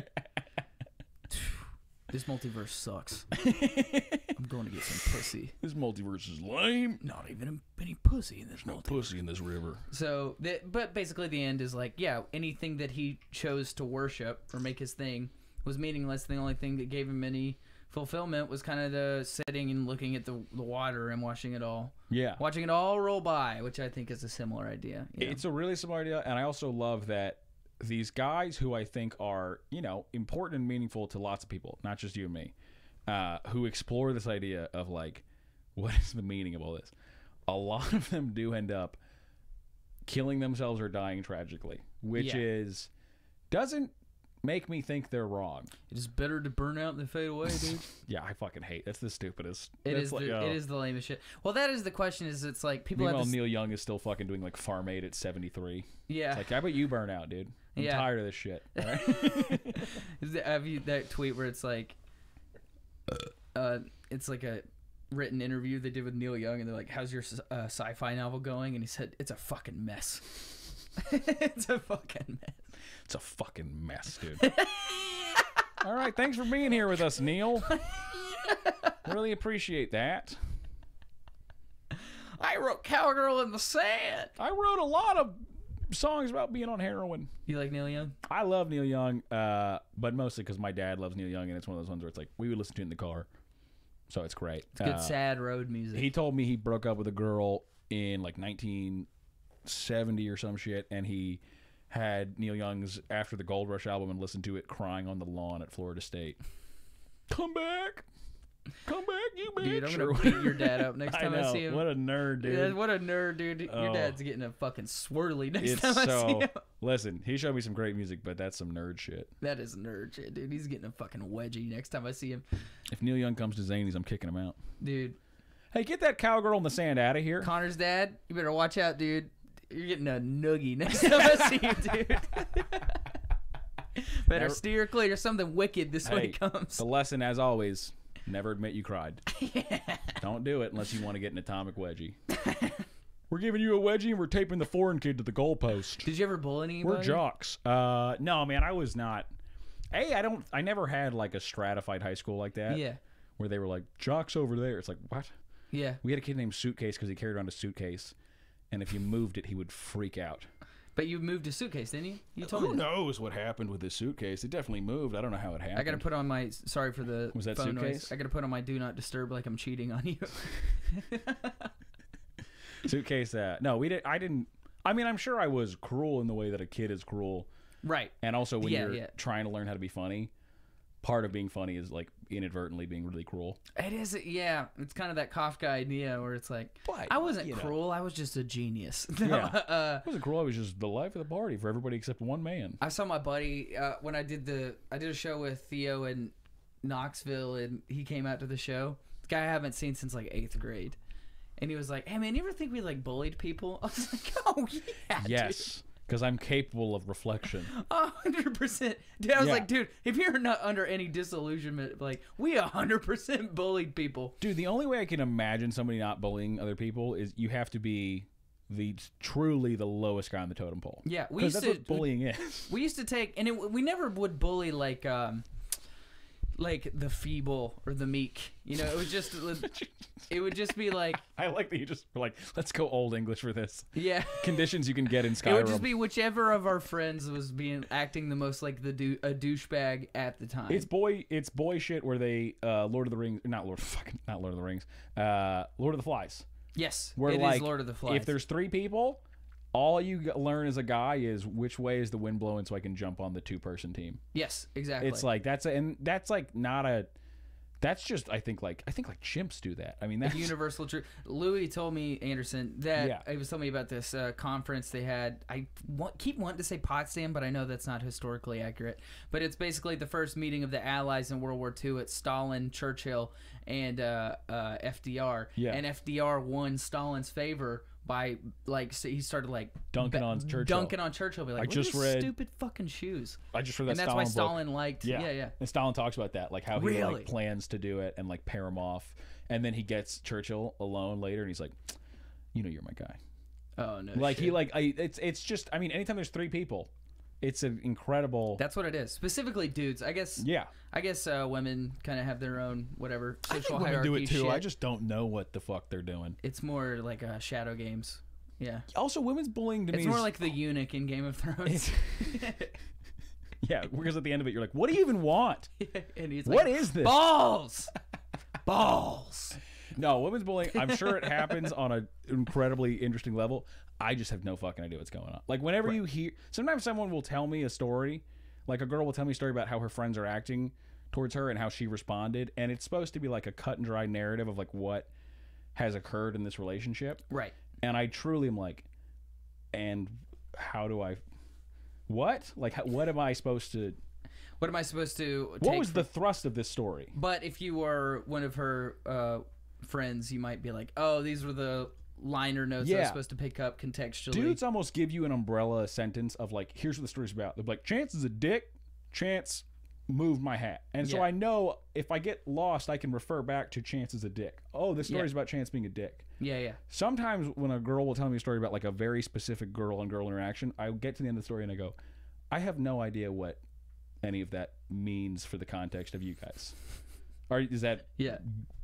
This multiverse sucks. I'm going to get some pussy. This multiverse is lame. Not even any pussy in this No multiverse. pussy in this river. So, but basically the end is like, yeah, anything that he chose to worship or make his thing was meaningless. The only thing that gave him any fulfillment was kind of the sitting and looking at the water and watching it all. Yeah. Watching it all roll by, which I think is a similar idea. You know? It's a really similar idea, and I also love that these guys who I think are, you know, important and meaningful to lots of people, not just you and me, who explore this idea of like, what is the meaning of all this? A lot of them do end up killing themselves or dying tragically, which doesn't make me think they're wrong. It is better to burn out than fade away, dude. Yeah, I fucking hate. That's the stupidest. It That's is. like, It is the lamest shit. Well, that is the question. Is it's like people Meanwhile, have this, Neil Young is still fucking doing like Farm Aid at 73. yeah. It's like, how about you burn out, dude? I'm Yeah. tired of this shit. All right? Have you that tweet where it's like a written interview they did with Neil Young, and they're like, "How's your sci-fi novel going?" And he said, "It's a fucking mess." It's a fucking mess. It's a fucking mess, dude. All right, thanks for being here with us, Neil. Really appreciate that. I wrote Cowgirl in the Sand. I wrote a lot of songs about being on heroin. You like Neil Young? I love Neil Young, but mostly because my dad loves Neil Young, and it's one of those ones where it's like, we would listen to it in the car. So it's great. It's good, sad road music. He told me he broke up with a girl in like 1970 or some shit, and he had Neil Young's After the Gold Rush album and listened to it crying on the lawn at Florida State. Come back, you bitch. Dude, I'm gonna beat your dad up next time I, know. see him. What a nerd, dude. Yeah, what a nerd, dude. Your Oh. dad's getting a fucking swirly next It's time I see so. him. Listen, he showed me some great music, but that's some nerd shit. That is nerd shit, dude. He's getting a fucking wedgie next time I see him. If Neil Young comes to Zanies, I'm kicking him out. Dude, Hey, get that cowgirl in the sand out of here. Connor's dad, you better watch out, dude. You're getting a noogie next time I see you, dude. Better Never- steer clear. Something wicked this way Hey, comes. the lesson, as always, never admit you cried. Don't do it unless you want to get an atomic wedgie. We're giving you a wedgie and we're taping the foreign kid to the goalpost. Did you ever bully anybody? We're jocks. No, man, I was not. I never had like a stratified high school like that. Yeah. Where they were like, jocks over there. It's like, what? Yeah. We had a kid named Suitcase because he carried around a suitcase. And if you moved it, he would freak out. But you moved a suitcase, didn't you? You told me Who that. knows what happened with this suitcase? It definitely moved. I don't know how it happened. I gotta put on my sorry for the Was that phone suitcase? noise. I gotta put on my do not disturb like I'm cheating on you. Suitcase. No, we did. I didn't. I mean, I'm sure I was cruel in the way that a kid is cruel. Right. And also when Yeah, you're yeah. trying to learn how to be funny, part of being funny is like inadvertently being really cruel. It is, yeah. It's kind of that Kafka idea where it's like, But, I wasn't you know. cruel. I was just a genius. Yeah. It wasn't cruel. It was just the life of the party for everybody except one man. I saw my buddy when I did a show with Theo in Knoxville, and he came out to the show. This guy I haven't seen since like 8th grade, and he was like, "Hey man, you ever think we like bullied people?" I was like, "Oh yeah, Yes, because I'm capable of reflection. 100%." Dude, I was Yeah. like, "Dude, if you're not under any disillusionment, like we 100% bullied people." Dude, the only way I can imagine somebody not bullying other people is you have to be truly the lowest guy on the totem pole. Yeah, we because used that's to what bullying is. We used to take, and we never would bully like the feeble or the meek. You know, it would just be like, I like that you just were like, let's go old English for this. yeah. Conditions you can get in Skyrim. It would just be whichever of our friends was acting the most like a douchebag at the time. It's boy shit where they Lord of the Rings, not Lord of the Rings, Lord of the Flies. Yes, Where it like is Lord of the Flies. if there's 3 people, all you learn as a guy is which way is the wind blowing so I can jump on the 2-person team. Yes, exactly. It's like that's like not a. That's just I think like chimps do that. I mean that's universal truth. Louis told me, Anderson, that Yeah. he was telling me about this conference they had. I keep wanting to say Potsdam, but I know that's not historically accurate. But it's basically the first meeting of the Allies in World War II. It's Stalin, Churchill, and FDR. Yeah. And FDR won Stalin's favor by so he started like Dunking on Churchill. Dunking on Churchill. Be like, I look just at his read- stupid fucking shoes. I just read that And that's Stalin why book. Stalin liked. Yeah. And Stalin talks about that, like how he Really? like plans to do it and like pair him off, and then he gets Churchill alone later, and he's like, you know you're my guy. Oh no! Like shit. he like it's just I mean anytime there's 3 people, it's an incredible. That's what it is. Specifically dudes. I guess. Yeah. I guess women kind of have their own whatever I social think women hierarchy do it too. shit. I just don't know what the fuck they're doing. It's more like shadow games. Yeah. Also, women's bullying to me It's more like the eunuch in Game of Thrones. Yeah, because at the end of it, you're like, what do you even want? And he's What like, is this? balls? Balls. No, women's bullying, I'm sure it happens on an incredibly interesting level. I just have no fucking idea what's going on. Like, whenever you hear... Sometimes someone will tell me a story. Like, a girl will tell me a story about how her friends are acting towards her and how she responded. And it's supposed to be like a cut and dry narrative of, like, what has occurred in this relationship. Right. And I truly am like, and how do I... What? Like, what am I supposed to... What am I supposed to What take was the thrust of this story? But if you were one of her friends, you might be like, oh, these were the liner notes I was supposed to pick up contextually. Dudes almost give you an umbrella sentence of like, here's what the story's about. They're like, Chance is a dick. Chance moved my hat. And so I know if I get lost, I can refer back to Chance is a dick. Oh, this story's about Chance being a dick. Yeah, yeah. Sometimes when a girl will tell me a story about like a very specific girl and girl interaction, I get to the end of the story and I go, I have no idea what any of that means for the context of you guys. Is that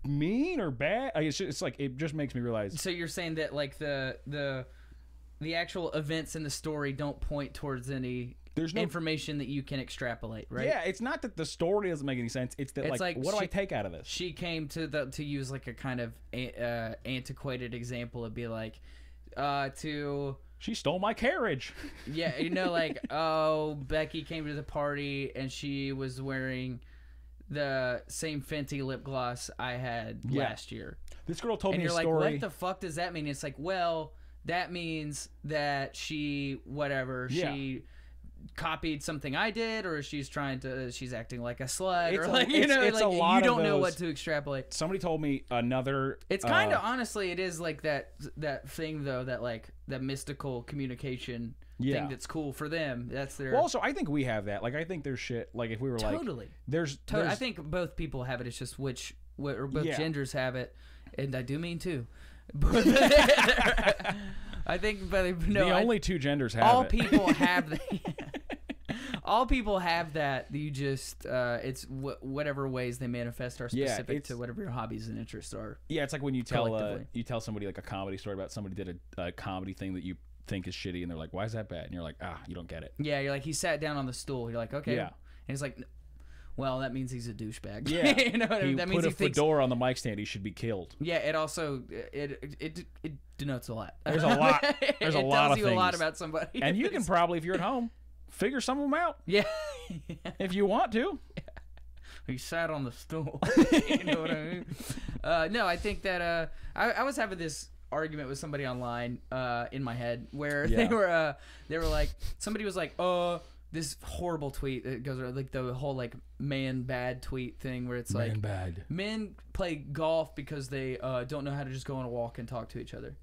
mean or bad? It's like it just makes me realize. So you're saying that like the actual events in the story don't point towards any information that you can extrapolate, right? Yeah, it's not that the story doesn't make any sense. It's that like what do I take out of this? She came to use like a kind of antiquated example. It'd be like she stole my carriage. Yeah, you know, like, oh, Becky came to the party and she was wearing the same Fenty lip gloss I had last year. This girl told me a story. And you're like, what the fuck does that mean? It's like, well, that means that she copied something I did, or she's acting like a slut, or like, you know, like you don't know what to extrapolate. Somebody told me another. It's kind of honestly, it is like that thing though, that like that mystical communication thing that's cool for them. That's their. Well, also I think we have that. Like I think there's shit. Like if we were like there's I think both people have it. It's just both genders have it, and I do mean too. But I think, but no, the only two genders have all it. people have that. All people have that. You just it's whatever ways they manifest are specific to whatever your hobbies and interests are. Yeah, it's like when you tell somebody like a comedy story about somebody did a comedy thing that you think is shitty, and they're like, "Why is that bad?" And you're like, you don't get it. Yeah, you're like, he sat down on the stool. You're like, okay. Yeah. And he's like, well, that means he's a douchebag. Yeah, you know, that means he put a fedora on the mic stand. He should be killed. Yeah, it also it denotes a lot. There's a lot. There's a lot of things. It tells you a lot about somebody. And you can probably, if you're at home, figure some of them out. Yeah, if you want to. Yeah. He sat on the stool. You know what I mean? No, I think that I was having this argument with somebody online in my head where they were like, somebody was like, this horrible tweet that goes around, like the whole like man bad tweet thing where it's like men play golf because they don't know how to just go on a walk and talk to each other,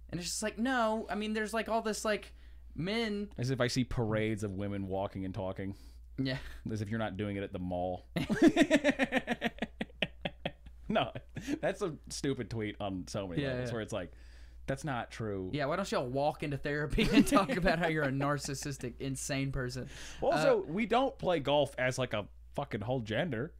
and it's just like, no, I mean there's like all this like men, as if I see parades of women walking and talking, as if you're not doing it at the mall. No, that's a stupid tweet on so many levels where it's like, that's not true. Yeah, why don't y'all walk into therapy and talk about how you're a narcissistic, insane person? Also, we don't play golf as like a fucking whole gender.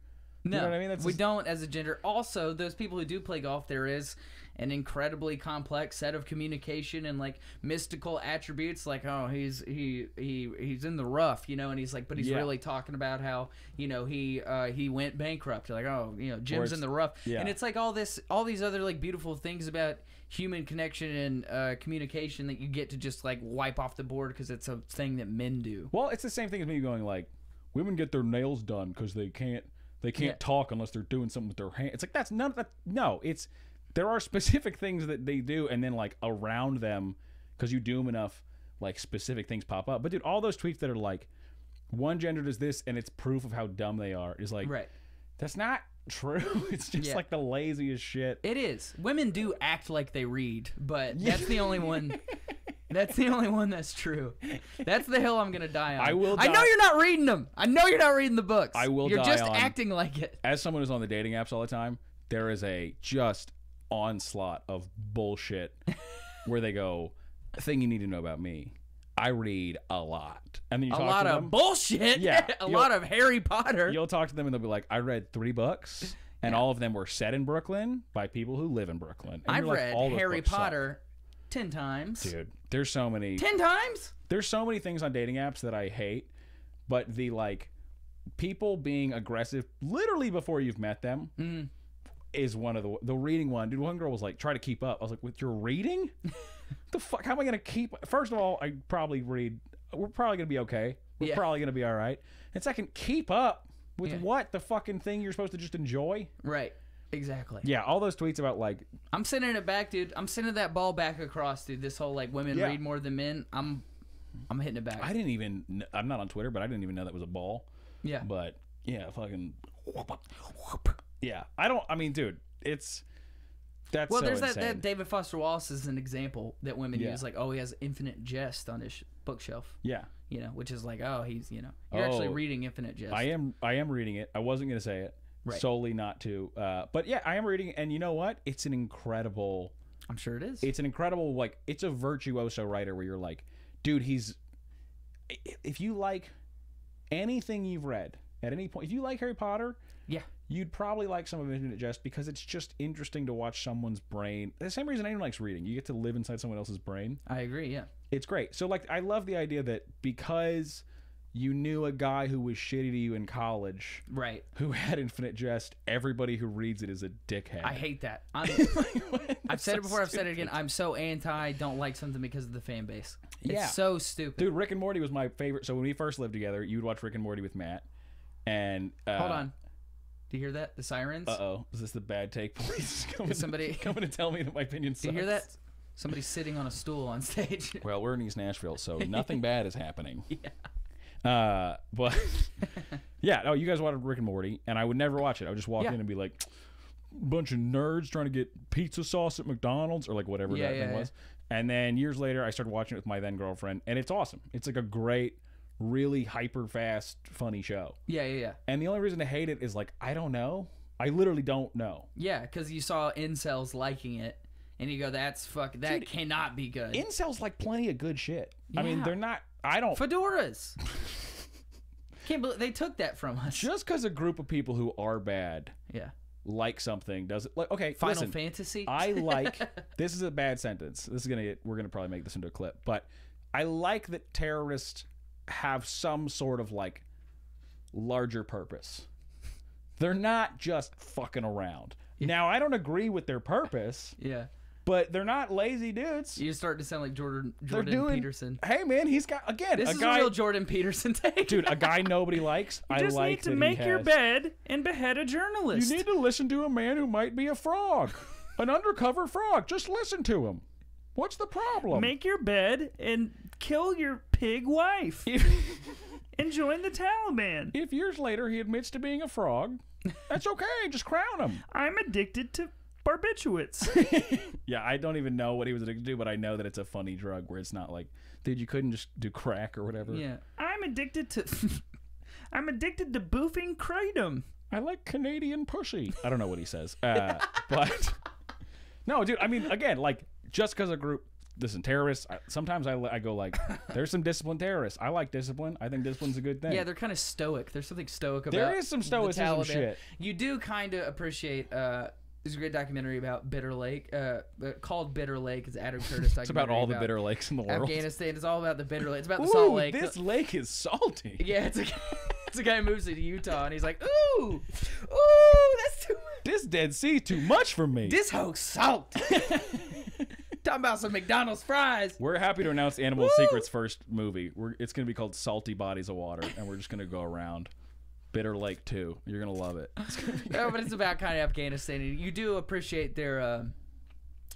No, you know what I mean? We don't as a gender. Also, those people who do play golf, there is an incredibly complex set of communication and like mystical attributes. Like, oh, he's in the rough, you know, and he's like, but he's really talking about how, you know, he went bankrupt. Like, oh, you know, Jim's in the rough, and it's like all these other like beautiful things about human connection and communication that you get to just like wipe off the board because it's a thing that men do. Well, it's the same thing as me going like, women get their nails done because they can't talk unless they're doing something with their hand. It's like, that's none of that. No, it's, there are specific things that they do, and then like around them, because you do them enough, like specific things pop up. But dude, all those tweets that are like, one gender does this and it's proof of how dumb they are, is like, that's not true. It's just like the laziest shit. It is. Women do act like they read, but that's the only one. That's the only one that's true. That's the hill I'm gonna die on. I will. I know you're not reading them. I know you're not reading the books. I will. You're die just on, acting like it. As someone who's on the dating apps all the time, there is a just onslaught of bullshit where they go, "Thing you need to know about me. I read a lot." And then you A talk lot to of them. bullshit. Yeah, A lot of Harry Potter. You'll talk to them and they'll be like, "I read 3 books, and all of them were set in Brooklyn by people who live in Brooklyn." And I've you're like, read "All those Harry books suck." Potter 10 times. Dude, there's so many. 10 times? There's so many things on dating apps that I hate, but the like people being aggressive literally before you've met them is one of the reading one. Dude, one girl was like, "Try to keep up." I was like, "With your reading? The fuck? How am I gonna keep?" First of all, I probably read. We're probably gonna be okay. We're probably gonna be all right. And second, keep up with what? The fucking thing you're supposed to just enjoy? Right. Exactly. Yeah, all those tweets about like I'm sending it back, dude. I'm sending that ball back across, dude. This whole like women read more than men. I'm hitting it back. I'm not on Twitter, but I didn't even know that was a ball. Yeah. But yeah, fucking yeah. I mean, dude, that's well, so there's insane. that David Foster Wallace is an example that women use, like, oh, he has Infinite Jest on his bookshelf. Yeah. You know, which is like, oh, he's, you know, you're actually reading Infinite Jest. I am reading it. I wasn't going to say it solely not to, but yeah, I am reading it, and you know what? It's an incredible. I'm sure it is. It's an incredible, like, it's a virtuoso writer where you're like, dude, if you like anything you've read at any point, if you like Harry Potter, you'd probably like some of Infinite Jest because it's just interesting to watch someone's brain. The same reason anyone likes reading. You get to live inside someone else's brain. I agree, yeah. It's great. So, like, I love the idea that because you knew a guy who was shitty to you in college, right, who had Infinite Jest, everybody who reads it is a dickhead. I hate that. I've said it before, I've said it again. I'm so anti don't like something because of the fan base. It's so stupid. Dude, Rick and Morty was my favorite. So when we first lived together, you would watch Rick and Morty with Matt. And hold on. Do you hear that? The sirens? Uh-oh. Is this the bad take police coming to tell me that my opinion sucks? Do you hear that? Somebody's sitting on a stool on stage. Well, we're in East Nashville, so nothing bad is happening. Yeah. But yeah, no, you guys watched Rick and Morty, and I would never watch it. I would just walk in and be like, bunch of nerds trying to get pizza sauce at McDonald's or like whatever that thing was. And then years later, I started watching it with my then girlfriend, and it's awesome. It's like a great, really hyper fast, funny show. Yeah. And the only reason to hate it is like, I don't know. I literally don't know. Yeah, because you saw incels liking it, and you go, that dude, cannot be good. Incels like plenty of good shit. I mean, they're not. I don't. Fedoras. Can't believe they took that from us. Just because a group of people who are bad, like something doesn't. Like, okay, Final Fantasy. I like. This is a bad sentence. This is we're gonna probably make this into a clip, but I like that terrorists have some sort of like larger purpose. They're not just fucking around. Now, I don't agree with their purpose. But they're not lazy dudes. You start to sound like Jordan Peterson. Hey, man, he's got, again, this a is guy. A real Jordan Peterson take. Dude, a guy nobody likes. You just need to make your bed and behead a journalist. You need to listen to a man who might be a frog. An undercover frog. Just listen to him. What's the problem? Make your bed and kill your pig wife. And join the Taliban. If years later he admits to being a frog, that's okay. Just crown him. I'm addicted to barbiturates. Yeah, I don't even know what he was addicted to, but I know that it's a funny drug where it's not like, dude, you couldn't just do crack or whatever. Yeah. I'm addicted to boofing kratom. I like Canadian pussy. I don't know what he says. But no, dude, I mean, again, like, just because a group, listen, terrorists, sometimes I go like, there's some disciplined terrorists. I like discipline. I think discipline's a good thing. Yeah, they're kind of stoic. There's something stoic about there is some stoicism the Taliban. shit. You do kind of appreciate, there's a great documentary about Bitter Lake, called Bitter Lake. It's Adam Curtis documentary. It's about all the bitter lakes in the world. Afghanistan. It's all about the Bitter Lake. It's about the Salt Lake. This lake is salty. Yeah, it's a guy who moves to Utah, and he's like, ooh, that's too much. This Dead Sea too much for me. This hoe's salt. Talking about some McDonald's fries. We're happy to announce Animal Secret's first movie. It's going to be called Salty Bodies of Water, and we're just going to go around. Bitter Lake 2. You're going to love it. No, but it's about kind of Afghanistan. And you do appreciate their...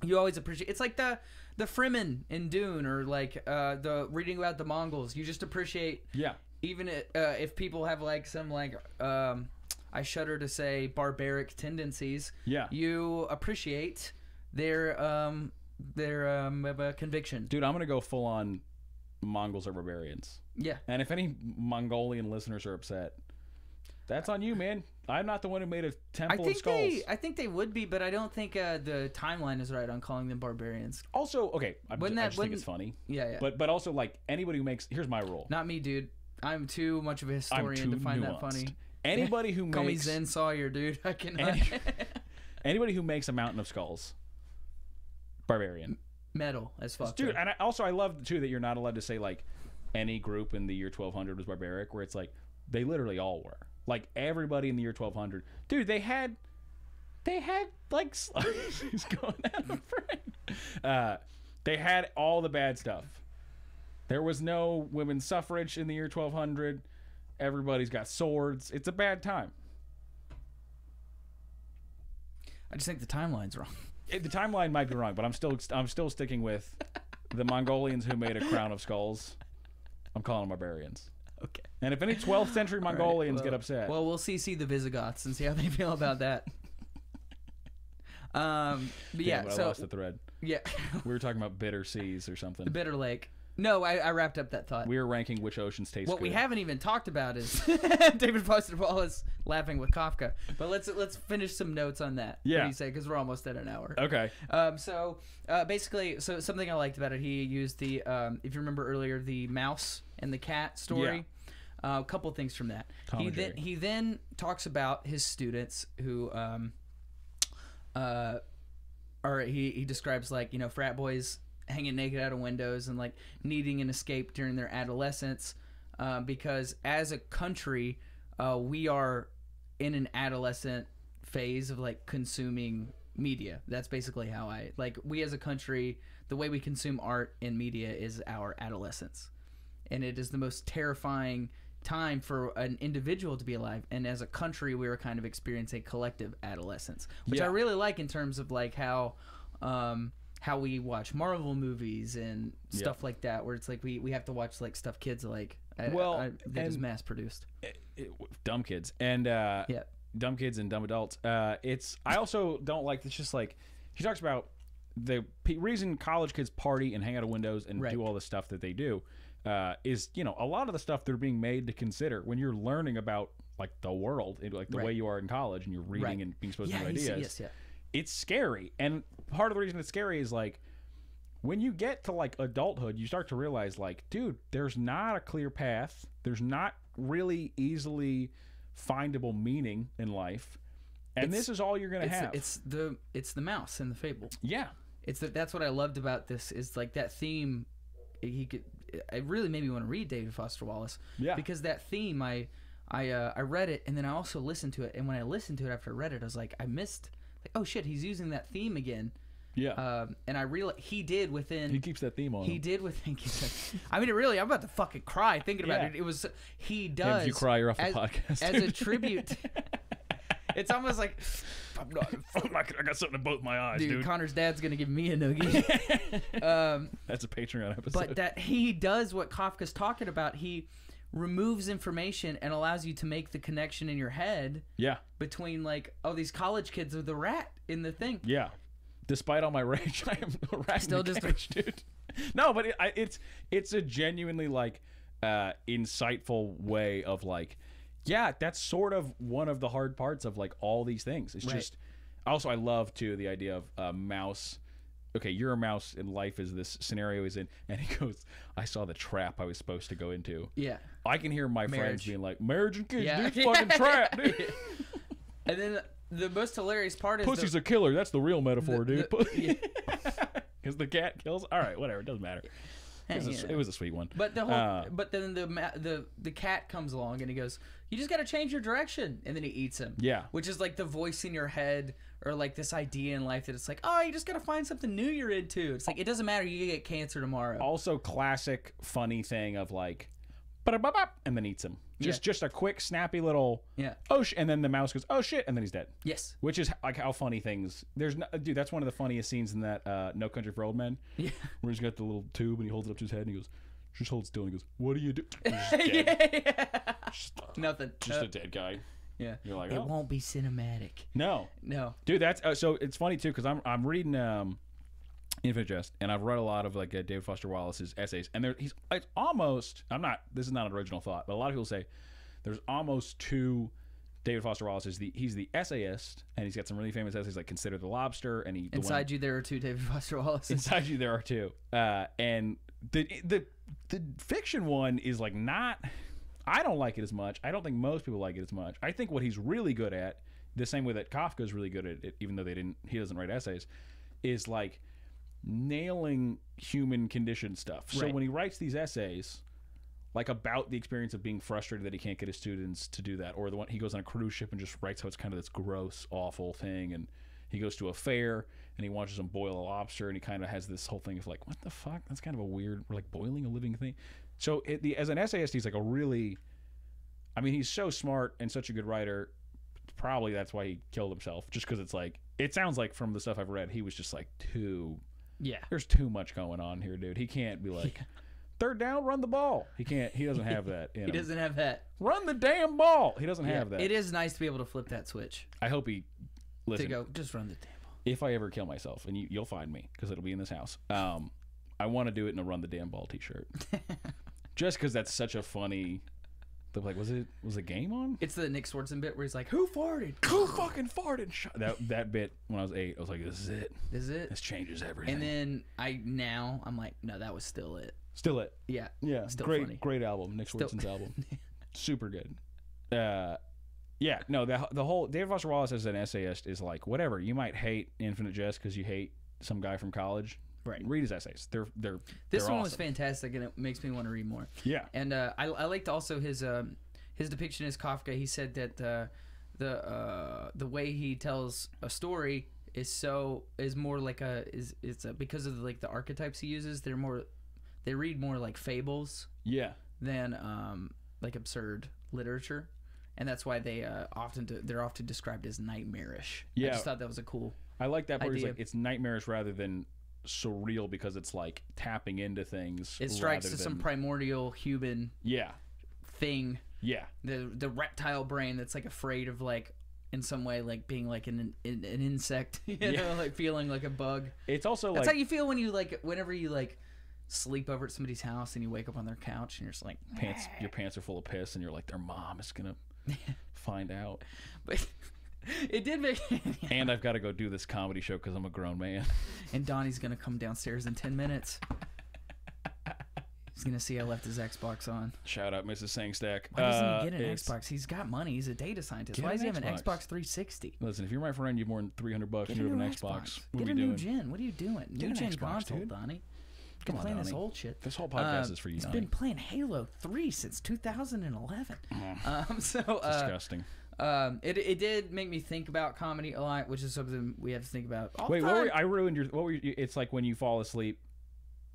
you always appreciate... It's like the Fremen in Dune, or like the reading about the Mongols. You just appreciate... Yeah. Even if people have like some like... I shudder to say barbaric tendencies. Yeah. You appreciate their conviction. Dude, I'm going to go full on Mongols are barbarians. Yeah. And if any Mongolian listeners are upset, that's on you, man. I'm not the one who made a temple I of skulls. I think they would be, but I don't think the timeline is right on calling them barbarians. Also, okay, I just think it's funny. Yeah. But also, like, anybody who makes... Here's my rule. Not me, dude. I'm too much of a historian to find that funny. Anybody who Call me makes... Zen Sawyer, dude. I cannot... Anybody who makes a mountain of skulls, barbarian. Metal as fuck. Dude, and I love, too, that you're not allowed to say, like, any group in the year 1200 was barbaric, where it's like, they literally all were. Like, everybody in the year 1200. Dude, they had like, he's going at the frame. They had all the bad stuff. There was no women's suffrage in the year 1200. Everybody's got swords. It's a bad time. I just think the timeline's wrong. The timeline might be wrong, but I'm still sticking with the Mongolians who made a crown of skulls. I'm calling them barbarians. Okay. And if any 12th century Mongolians get upset... Well, we'll see the Visigoths and see how they feel about that. But yeah, I lost the thread. Yeah. We were talking about bitter seas or something. The Bitter Lake. No, I wrapped up that thought. We were ranking which oceans taste What good. we haven't even talked about is David Foster Wallace laughing with Kafka. But let's finish some notes on that. Yeah. What do you say? Because we're almost at an hour. Okay. Basically, something I liked about it, he used the, if you remember earlier, the mouse and the cat story. Yeah. A couple things from that. He then talks about his students who, he describes, like, you know, frat boys hanging naked out of windows and, like, needing an escape during their adolescence, because as a country, we are in an adolescent phase of, like, consuming media. That's basically how we as a country, the way we consume art and media is our adolescence, and it is the most terrifying time for an individual to be alive, and as a country we were kind of experiencing collective adolescence, which I really like in terms of, like, how we watch Marvel movies and stuff like that, where it's like we have to watch, like, stuff kids like that is mass produced. Dumb kids and dumb kids and dumb adults. I also don't like, it's just like he talks about the reason college kids party and hang out of windows and do all the stuff that they do is, you know, a lot of the stuff they're being made to consider when you're learning about, like, the world, like the way you are in college and you're reading and being exposed to new ideas. It's scary, and part of the reason it's scary is, like, when you get to, like, adulthood, you start to realize, like, dude, there's not a clear path. There's not really easily findable meaning in life, and this is all you're gonna have. It's the mouse in the Fable. Yeah, that's what I loved about this, is, like, that theme. It really made me want to read David Foster Wallace. Yeah, because that theme, I read it, and then I also listened to it, and when I listened to it after I read it, I was like, I missed. Like, oh shit, he's using that theme again. Yeah. And I realized he keeps that theme on. He did within. I mean, I'm about to fucking cry thinking about it. It was, he does. If you cry, you're off the podcast. As a tribute. It's almost like, I got something in both my eyes, dude. Connor's dad's gonna give me a noogie. That's a Patreon episode. But that he does what Kafka's talking about. He removes information and allows you to make the connection in your head between, like, oh, these college kids are the rat in the thing. Yeah. Despite all my rage, I am a rat still in the cage, dude. No, but it's a genuinely, like, insightful way of, like, that's sort of one of the hard parts of, like, all these things. It's just, also I love, too, the idea of a mouse. Okay, you're a mouse and life is this scenario he's in, and he goes, I saw the trap I was supposed to go into. Yeah. I can hear my friends being like, marriage and kids, dude, fucking trap, dude. And then the most hilarious part is pussy's a killer. That's the real metaphor, dude. Because the cat kills. All right, whatever. It doesn't matter. It was a sweet one. But but then the cat comes along and he goes, you just got to change your direction, and then he eats him. Yeah. Which is, like, the voice in your head, or, like, this idea in life that it's like, oh, you just got to find something new you're into. It's like, it doesn't matter. You get cancer tomorrow. Also, classic funny thing of, like, and then eats him. Just a quick, snappy little, and then the mouse goes, oh, shit, and then he's dead. Yes. Which is, like, how funny things, dude, that's one of the funniest scenes in that No Country for Old Men. Yeah. Where he's got the little tube, and he holds it up to his head, and he goes, just hold still, and he goes, what do you do? He's just dead. Nothing. Just a dead guy. Yeah. You're like, it won't be cinematic. No. Dude, that's, so it's funny, too, because I'm reading Infinite Jest, and I've read a lot of, like, David Foster Wallace's essays, and it's almost, this is not an original thought, but a lot of people say there's almost two David Foster Wallace is he's the essayist, and he's got some really famous essays like "Consider the Lobster," and Inside You there are two David Foster Wallaces. Inside You there are two, and the fiction one is like not. I don't like it as much. I don't think most people like it as much. I think what he's really good at, the same way that Kafka is really good at it, even though he doesn't write essays, is like nailing human condition stuff. So when he writes these essays, like about the experience of being frustrated that he can't get his students to do that, or the one he goes on a cruise ship and just writes how it's kind of this gross, awful thing, and he goes to a fair and he watches them boil a lobster, and he kind of has this whole thing of like, what the fuck? That's kind of a weird, we're like boiling a living thing. So as an essayist, he's like a really, I mean, he's so smart and such a good writer. Probably that's why he killed himself, just because it's like, it sounds like from the stuff I've read, he was just like there's too much going on here, dude. He can't be like, third down, run the ball. He can't, he doesn't have that in him. He doesn't have that. Run the damn ball. He doesn't have that. It is nice to be able to flip that switch. I hope he, listen. To go, just run the damn ball. If I ever kill myself, and you'll find me, because it'll be in this house, I want to do it in a Run the Damn Ball t-shirt. Just because that's such a funny... Like, was a game on? It's the Nick Swardson bit where he's like, "Who farted? Who fucking farted?" That bit when I was 8, I was like, "This is it. This is it. This changes everything." And then I'm like, "No, that was still it." Still it. Yeah. Still great, funny. Great album, Nick Swardson's album. Super good. Yeah. No, the whole David Foster Wallace as an essayist is like, whatever. You might hate Infinite Jest because you hate some guy from college. Right. Read his essays. They're this one awesome. was fantastic, and it makes me want to read more. Yeah. And I liked also his depiction as Kafka. He said that the way he tells a story is more like because of the archetypes he uses. They read more like fables. Yeah. Than like absurd literature, and that's why they're often described as nightmarish. Yeah. I just thought that was a cool. I like that part. He's idea. like, it's nightmarish rather than surreal, because it's like tapping into things. It strikes to some primordial human thing. Yeah. The reptile brain that's like afraid of like in some way like being like an insect, you know, like feeling like a bug. It's also that's like how you feel when you whenever you sleep over at somebody's house and you wake up on their couch and you're just like your pants are full of piss and you're like, their mom is gonna find out. But it did make and I've got to go do this comedy show because I'm a grown man. And Donnie's gonna come downstairs in 10 minutes. He's gonna see I left his Xbox on. Shout out Mrs. Sangstack. Why doesn't he get an Xbox? He's got money. He's a data scientist. Why does he have an Xbox 360? Listen, if you're my friend, you have more than $300 and you have an Xbox. Get a new gen. What are you doing? New gen console, dude. Donnie. Come on, playing Donnie. this old shit. This whole podcast is for you, He's Donnie. been playing Halo 3 since 2011. Disgusting. It did make me think about comedy a lot, which is something we have to think about all Wait, the time. I ruined your... What were you, it's like when you fall asleep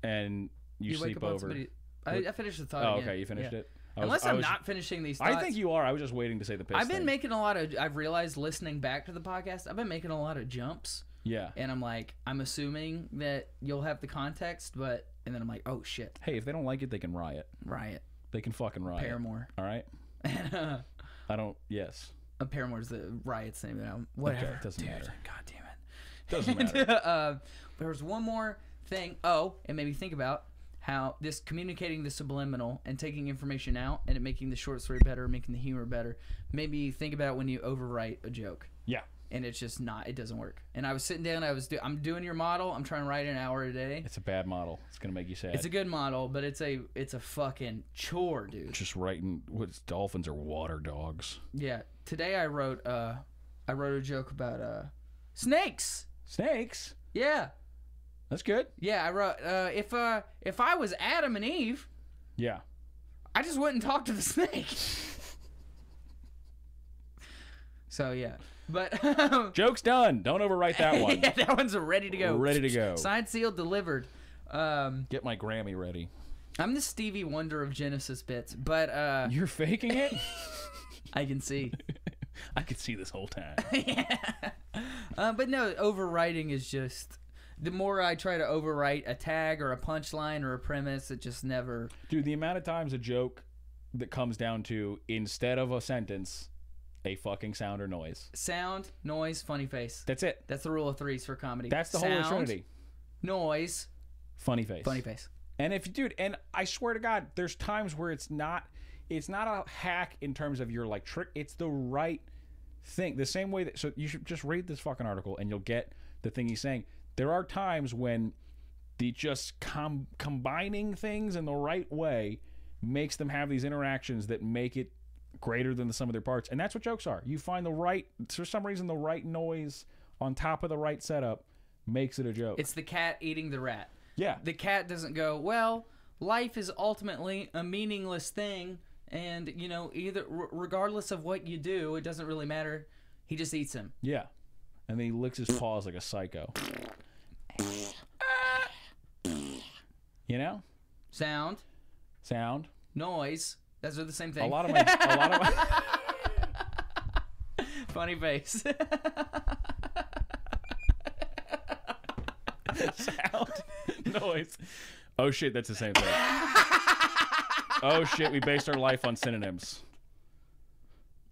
and you sleep wake up on over. somebody. I finished the thought Oh, again. okay, you finished it? Unless I'm not finishing these thoughts. I think you are. I was just waiting to say the piss I've been thing. making a lot of... I've realized listening back to the podcast, I've been making a lot of jumps. Yeah. And I'm assuming that you'll have the context, but... And then I'm like, oh, shit. Hey, if they don't like it, they can riot. Riot. They can fucking riot. Paramore. All right? I don't... Yes. Paramore's the Riot's name now. Whatever. Okay, doesn't matter. God damn it. Doesn't matter. There's one more thing. Oh, it made me think about how this communicating the subliminal and taking information out and it making the short story better, making the humor better, made me think about when you overwrite a joke. Yeah. And it's just not, it doesn't work. And I was sitting down, I'm doing your model. I'm trying to write an hour a day. It's a bad model. It's going to make you sad. It's a good model, but it's a fucking chore, dude. Just writing, dolphins are water dogs. Yeah. Today I wrote a joke about snakes. Snakes? Yeah. That's good. Yeah, I wrote if I was Adam and Eve, yeah, I just wouldn't talk to the snake. So yeah. But joke's done. Don't overwrite that one. Yeah, that one's ready to go. Ready to go. Signed, sealed, delivered. Get my Grammy ready. I'm the Stevie Wonder of Genesis bits, but you're faking it? I can see. I could see this whole time. Yeah. But no, overwriting is just... The more I try to overwrite a tag or a punchline or a premise, it just never... Dude, the amount of times a joke that comes down to, instead of a sentence, a fucking sound or noise. Sound, noise, funny face. That's it. That's the rule of thries for comedy. That's the Holy Trinity. Noise. Funny face. Funny face. And and I swear to God, there's times where it's not a hack in terms of your like trick. It's the right think the same way that. So you should just read this fucking article and you'll get the thing he's saying. There are times when the just combining things in the right way makes them have these interactions that make it greater than the sum of their parts. And that's what jokes are. You find for some reason, the right noise on top of the right setup makes it a joke. It's the cat eating the rat. Yeah. The cat doesn't go, well, life is ultimately a meaningless thing, and, you know, either regardless of what you do, it doesn't really matter. He just eats him. Yeah. And then he licks his paws like a psycho. You know? Sound. Noise. Those are the same thing. A lot of my Funny face. sound, noise. Oh shit, that's the same thing. Oh shit, we based our life on synonyms.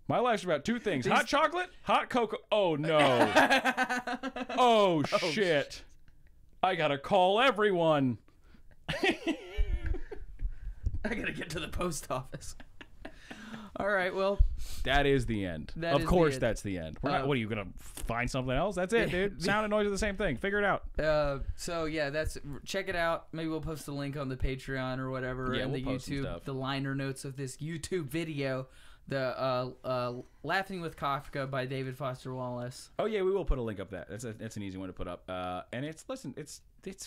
My life's about two things: hot chocolate, hot cocoa. Oh no. Oh shit. I gotta call everyone. I gotta get to the post office. All right, well, that is the end. Of course, that's the end. We're not. What are you gonna find something else? That's it, dude. Sound and noise are the same thing. Figure it out. So yeah, check it out. Maybe we'll post a link on the Patreon or whatever, and the YouTube, the liner notes of this YouTube video. The Laughing with Kafka by David Foster Wallace. Oh yeah, we will put a link up. That's an easy one to put up. And it's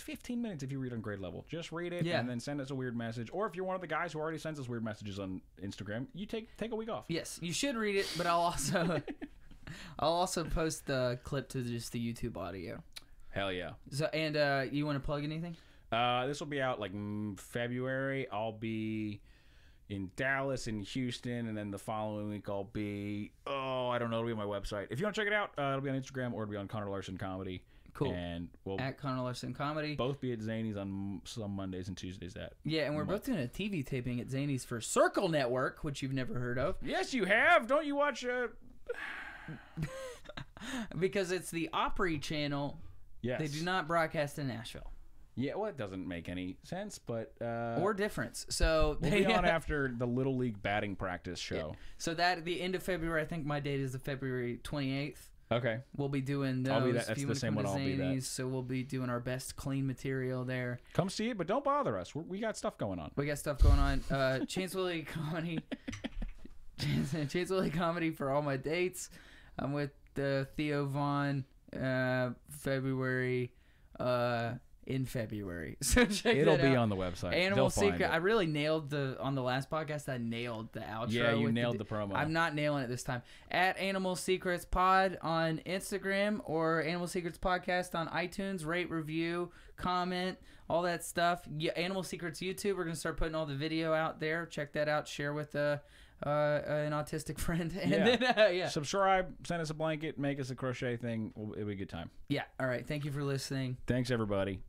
15 minutes if you read on grade level. Just read it and then send us a weird message. Or if you're one of the guys who already sends us weird messages on Instagram, you take a week off. Yes, you should read it, but I'll also post the clip to just the YouTube audio. Hell yeah. So and you want to plug anything? This will be out like February. I'll be in Dallas and Houston, and then the following week I'll be I don't know, it'll be on my website. If you want to check it out, it'll be on Instagram or it'll be on Connor Larson Comedy. Cool. And we'll at Connor Larson Comedy. Both be at Zany's on some Mondays and Tuesdays at. Yeah, and we're both doing a TV taping at Zany's for Circle Network, which you've never heard of. Yes, you have. Don't you watch because it's the Opry channel. Yes. They do not broadcast in Nashville. Yeah, well, it doesn't make any sense, but or difference. So we'll be on after the Little League batting practice show. Yeah. So that at the end of February, I think my date is the February 28th. Okay. We'll be doing those. I'll be that. That's the same one. I'll be that. So we'll be doing our best clean material there. Come see it, but don't bother us. We got stuff going on. We got stuff going on. Chance Willie Comedy. Chance Willie Comedy for all my dates. I'm with Theo Vaughn. February. In February, so check It'll that be out. On the website. Animal Secret. I really nailed on the last podcast. I nailed the outro. Yeah, you nailed the promo. I'm not nailing it this time. At Animal Secrets Pod on Instagram or Animal Secrets Podcast on iTunes. Rate, review, comment, all that stuff. Yeah, Animal Secrets YouTube. We're gonna start putting all the video out there. Check that out. Share with an autistic friend. And then, subscribe. Send us a blanket. Make us a crochet thing. It'll be a good time. Yeah. All right. Thank you for listening. Thanks, everybody.